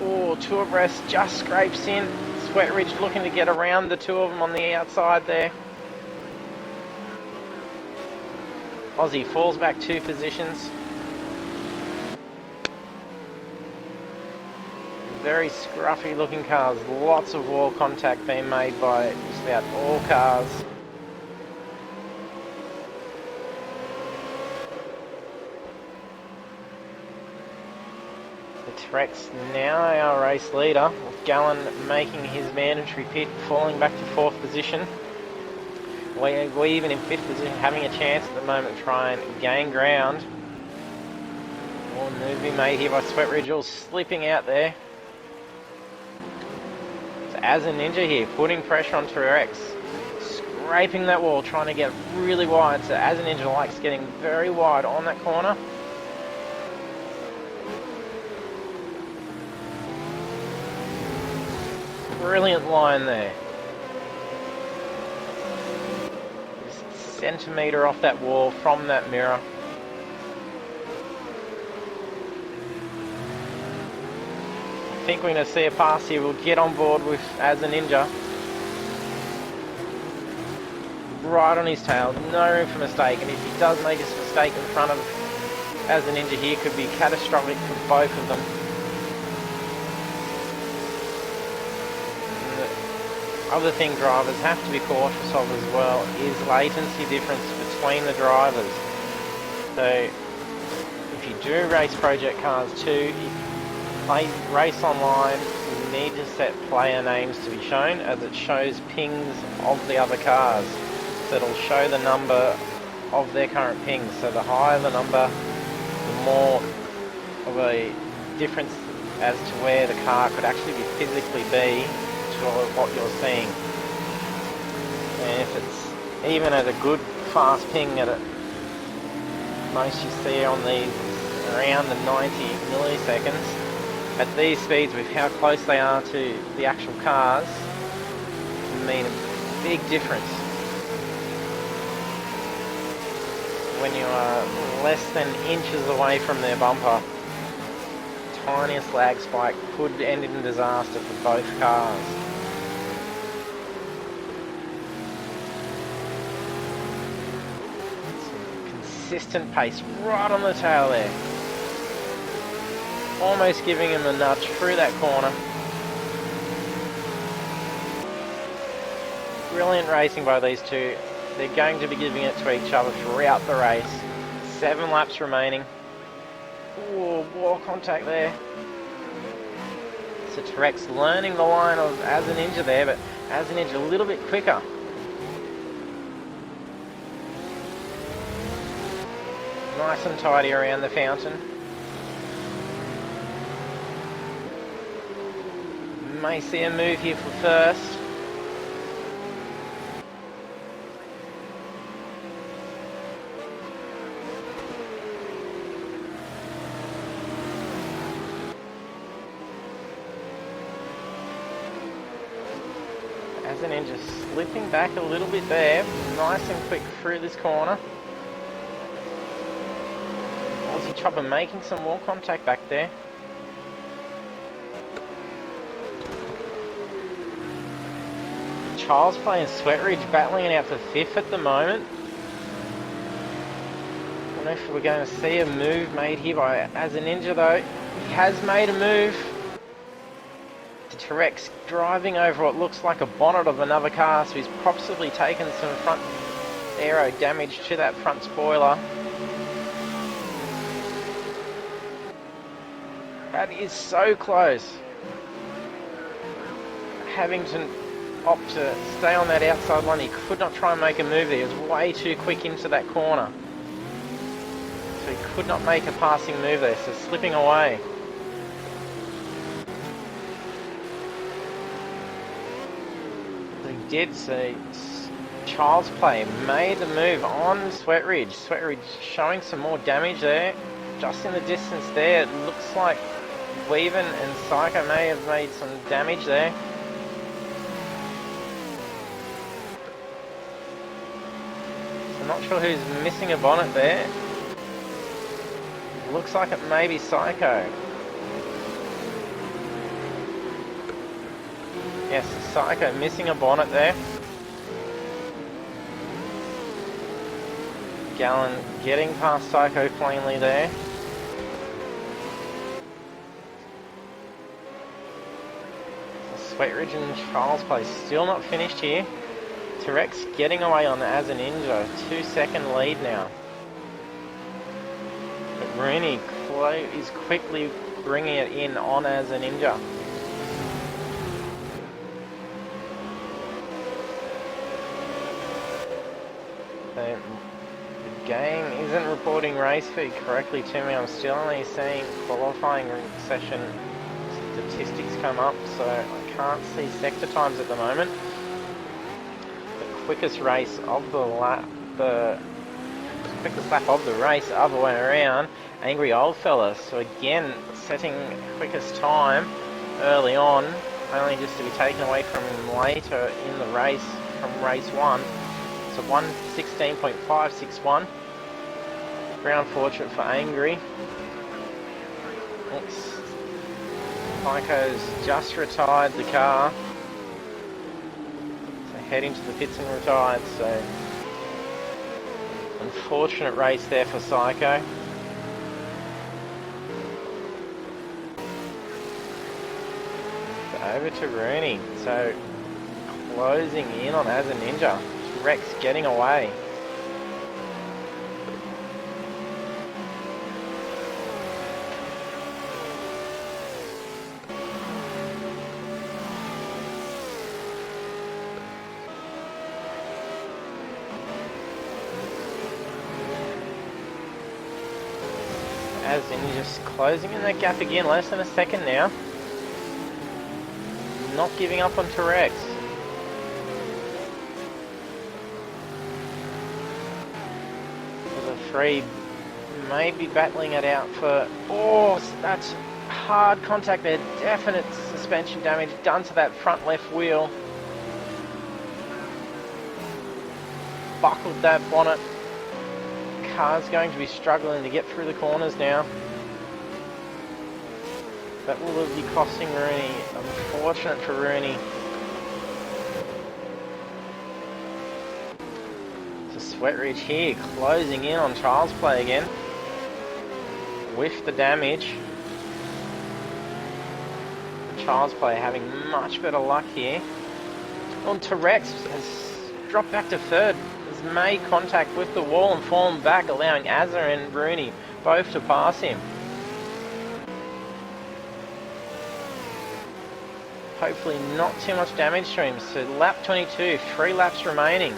Oh, two abreast, just scrapes in. Sweat Ridge looking to get around the two of them on the outside there. Aussie falls back 2 positions. Very scruffy looking cars. Lots of wall contact being made by just about all cars. The T-Rex now our race leader, with Gallon making his mandatory pit, falling back to 4th position. We're even in 5th position, having a chance at the moment to try and gain ground. More move being made here by Sweat Ridge, all slipping out there. So as a Ninja here, putting pressure on T-Rex, scraping that wall, trying to get really wide. So as a Ninja likes getting very wide on that corner. Brilliant line there. Centimetre off that wall from that mirror. think we're going to see a pass here. We'll get on board with As a Ninja. Right on his tail, no room for mistake, and if he does make a mistake in front of As a Ninja here, could be catastrophic for both of them. And the other thing drivers have to be cautious of as well is latency difference between the drivers. So if you do race project cars too, if you play race online, you need to set player names to be shown, as it shows pings of the other cars. So it'll show the number of their current pings. So the higher the number, the more of a difference as to where the car could actually be physically be to what you're seeing. And if it's even at a good fast ping at most you see on these around the 90 milliseconds, at these speeds with how close they are to the actual cars, can mean a big difference. When you are less than inches away from their bumper, tiniest lag spike could end in disaster for both cars. Some consistent pace right on the tail there. Almost giving him a nudge through that corner. Brilliant racing by these two. They're going to be giving it to each other throughout the race. 7 laps remaining. Ooh, wall contact there. So T-Rex learning the line of As a Ninja there, but As a Ninja a little bit quicker. Nice and tidy around the fountain. May see a move here for first. As a Ninja slipping back a little bit there, nice and quick through this corner. Aussie Chopper making some more contact back there. Child's Play and Sweat Ridge battling it out for 5th at the moment. I don't know if we're going to see a move made here by As a Ninja though. He has made a move. T-Rex driving over what looks like a bonnet of another car, so he's possibly taken some front aero damage to that front spoiler. That is so close. Having to opt to stay on that outside line, he could not try and make a move there. He was way too quick into that corner. So he could not make a passing move there, so slipping away. Did see Child's Play made the move on Sweat Ridge. Sweat Ridge showing some more damage there. Just in the distance there, it looks like Weaven and Psycho may have made some damage there. So I'm not sure who's missing a bonnet there. Looks like it may be Psycho. Yes, Psycho missing a bonnet there. Gallon getting past Psycho plainly there. Sweat Ridge and Child's Play still not finished here. T-Rex getting away on As a Ninja. 2-second lead now. But Rooney is quickly bringing it in on As a Ninja. The game isn't reporting race feed correctly to me. I'm still only seeing qualifying session statistics come up, so I can't see sector times at the moment. The quickest race of the lap, the quickest lap of the race, other way around, Angry Old Fella. So again, setting quickest time early on, only just to be taken away from him later in the race from race 1. So 1:16.561. Ground fortune for Angry. Tycho's just retired the car. So heading to the pits and retired, so unfortunate race there for Psycho. Over to Rooney, so closing in on As a Ninja. Rex getting away. As Ninja just closing in that gap again, less than a second now. Not giving up on T-Rex. The three may be battling it out for... Oh, that's hard contact there. Definite suspension damage done to that front left wheel. Buckled that bonnet. Car's going to be struggling to get through the corners now. That will be costing Rooney. Unfortunate for Rooney. So Sweatridge here, closing in on Child's Play again. With the damage. Child's Play having much better luck here. On to Rex has dropped back to third. Has made contact with the wall and fallen back, allowing Azza and Rooney both to pass him. Hopefully not too much damage to him. So lap 22, 3 laps remaining.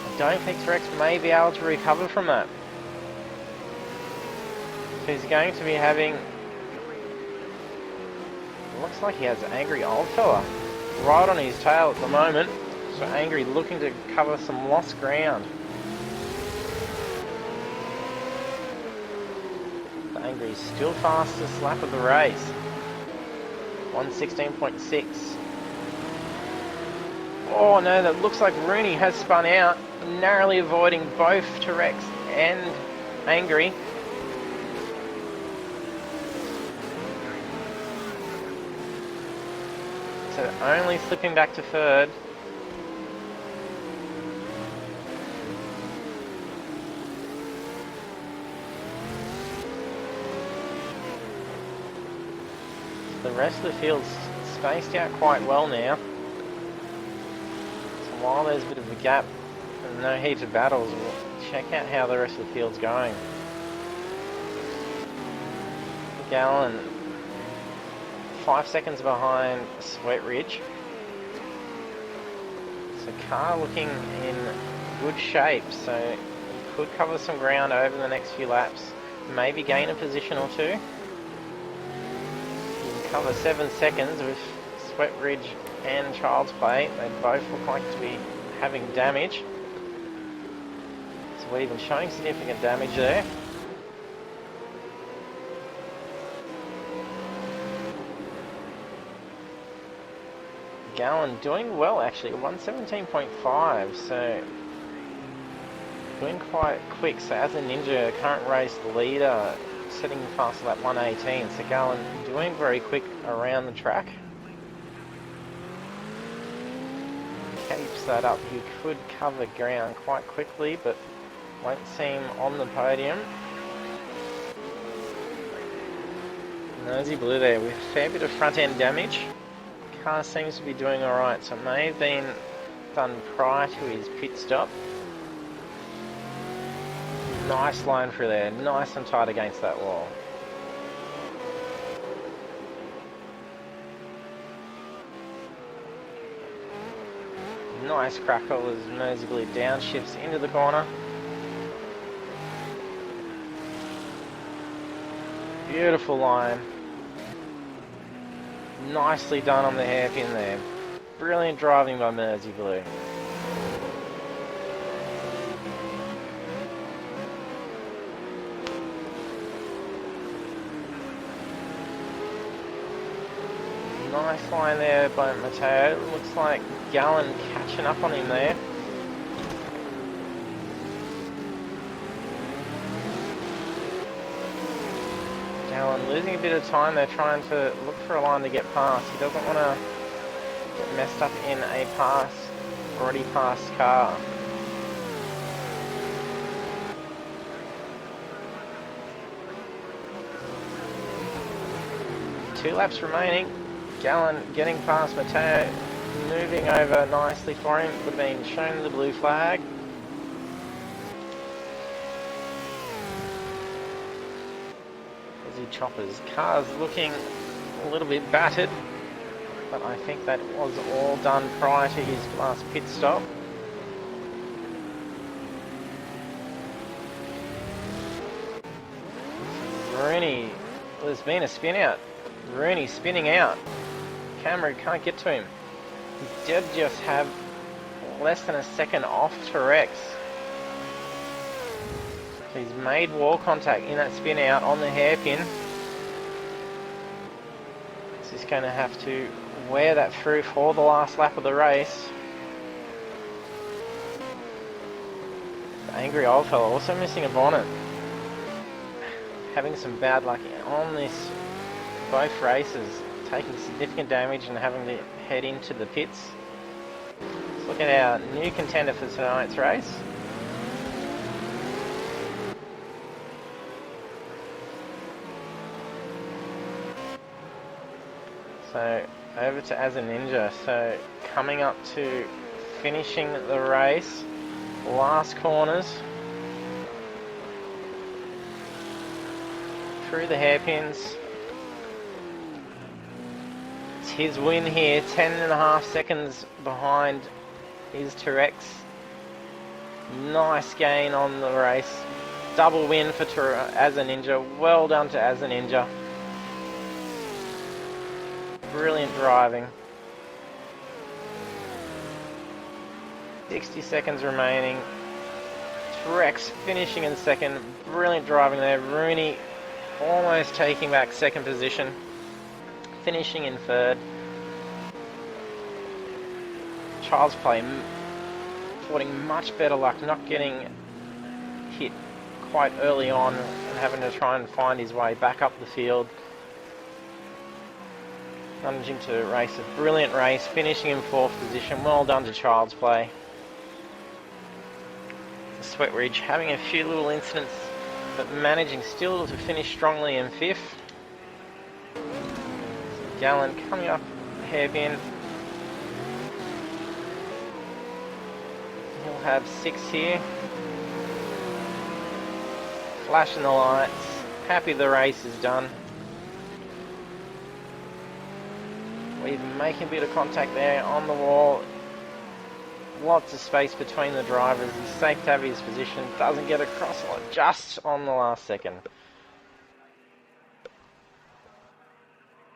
I don't think Rex may be able to recover from that. So he's going to be having... Looks like he has Angry Old Fella right on his tail at the moment. So Angry looking to cover some lost ground. Angry's still fastest lap of the race. 1:16.6. Oh no, that looks like Rooney has spun out, narrowly avoiding both T-Rex and Angry. So only slipping back to third. The rest of the field's spaced out quite well now. So while there's a bit of a gap and no heated battles, we'll check out how the rest of the field's going. Gallen 5 seconds behind Sweatridge. So car looking in good shape, so he could cover some ground over the next few laps. Maybe gain a position or two. Cover 7 seconds with Sweatridge and Child's Play. They both look like to be having damage. So we're even showing significant damage there. Gallen doing well actually, 1:17.5, so doing quite quick. So as a Ninja, current race leader, setting fast lap 1:18, so Gallen doing very quick around the track. Keeps that up, he could cover ground quite quickly, but won't seem on the podium. Nosy Blue there with a fair bit of front end damage. Car seems to be doing alright, so it may have been done prior to his pit stop. Nice line through there, nice and tight against that wall. Nice crackle as Nosy Blue downshifts into the corner. Beautiful line. Nicely done on the hairpin there. Brilliant driving by Mersey Blue. Nice line there by Matteo. Looks like Gallen catching up on him there. Gallen losing a bit of time. They're trying to look for a line to get past. He doesn't want to get messed up in a already passed car. Two laps remaining. Gallen getting past Matteo, moving over nicely for him. Would have been shown the blue flag. Aussie Chopper's car's looking a little bit battered, but I think that was all done prior to his last pit stop. Rooney, there's been a spin out. Rooney spinning out. Camera can't get to him. He did just have less than a second off to Rex. He's made wall contact in that spin out on the hairpin. So he's going to have to wear that through for the last lap of the race. The angry old fellow also missing a bonnet. Having some bad luck on this, both races, taking significant damage and having to head into the pits. Let's look at our new contender for tonight's race. So over to As a Ninja. So coming up to finishing the race, last corners, through the hairpins. It's his win here, 10.5 seconds behind is T-Rex. Nice gain on the race. Double win for As a Ninja. Well done to As a Ninja. Brilliant driving. 60 seconds remaining. T-Rex finishing in second. Brilliant driving there. Rooney almost taking back second position. Finishing in third. Child's Play affording much better luck, not getting hit quite early on and having to try and find his way back up the field. Managing to race a brilliant race, finishing in fourth position. Well done to Child's Play. Sweat Ridge having a few little incidents, but managing still to finish strongly in fifth. Gallen coming up hairpin. He'll have 6 here. Flashing the lights. Happy the race is done. We're making a bit of contact there on the wall. Lots of space between the drivers. He's safe to have his position. Doesn't get across just on the last second.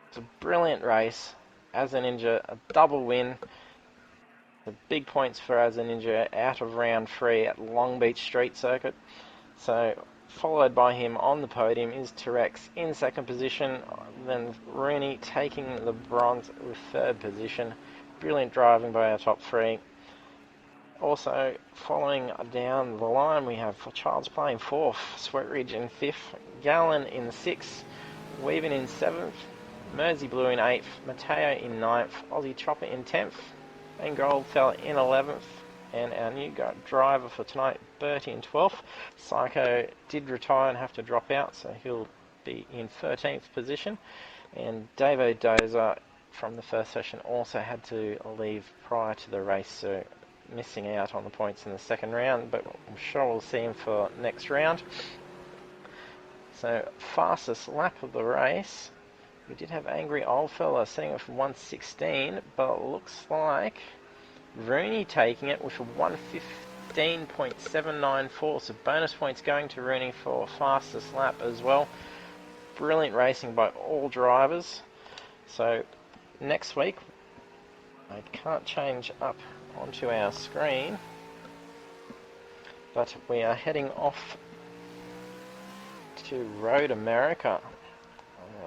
It's a brilliant race. As a Ninja, a double win. The big points for As a Ninja out of round 3 at Long Beach Street Circuit. So followed by him on the podium is T-Rex in second position, then Rooney taking the bronze with third position. Brilliant driving by our top 3. Also following down the line we have for Child's Play in 4th, Sweat Ridge in 5th, Gallen in 6th, Weaven in 7th, Mersey Blue in 8th, Matteo in 9th, Aussie Chopper in 10th, and Goldfella in 11th. And our new driver for tonight, Bertie, in 12th. Psycho did retire and have to drop out, so he'll be in 13th position. And Davo Dozer from the first session also had to leave prior to the race, so missing out on the points in the second round, but I'm sure we'll see him for next round. So fastest lap of the race, we did have Angry Old Fella setting off 1:16, but it looks like Rooney taking it with a 1:15.794, so bonus points going to Rooney for fastest lap as well. Brilliant racing by all drivers. So next week, I can't change up onto our screen, but we are heading off to Road America.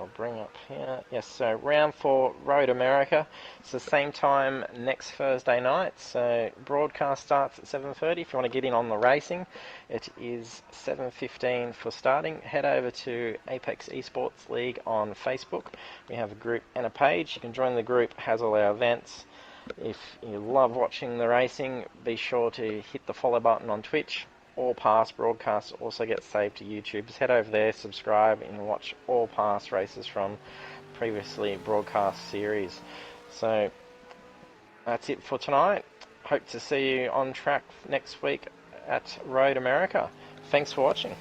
I'll bring up here. Yes, so round 4, Road America. It's the same time next Thursday night. So broadcast starts at 7:30. If you want to get in on the racing, it is 7:15 for starting. Head over to Apex Esports League on Facebook. We have a group and a page. You can join the group. It has all our events. If you love watching the racing, be sure to hit the follow button on Twitch. All past broadcasts also get saved to YouTube. Just head over there, subscribe, and watch all past races from previously broadcast series. So that's it for tonight. Hope to see you on track next week at Road America. Thanks for watching.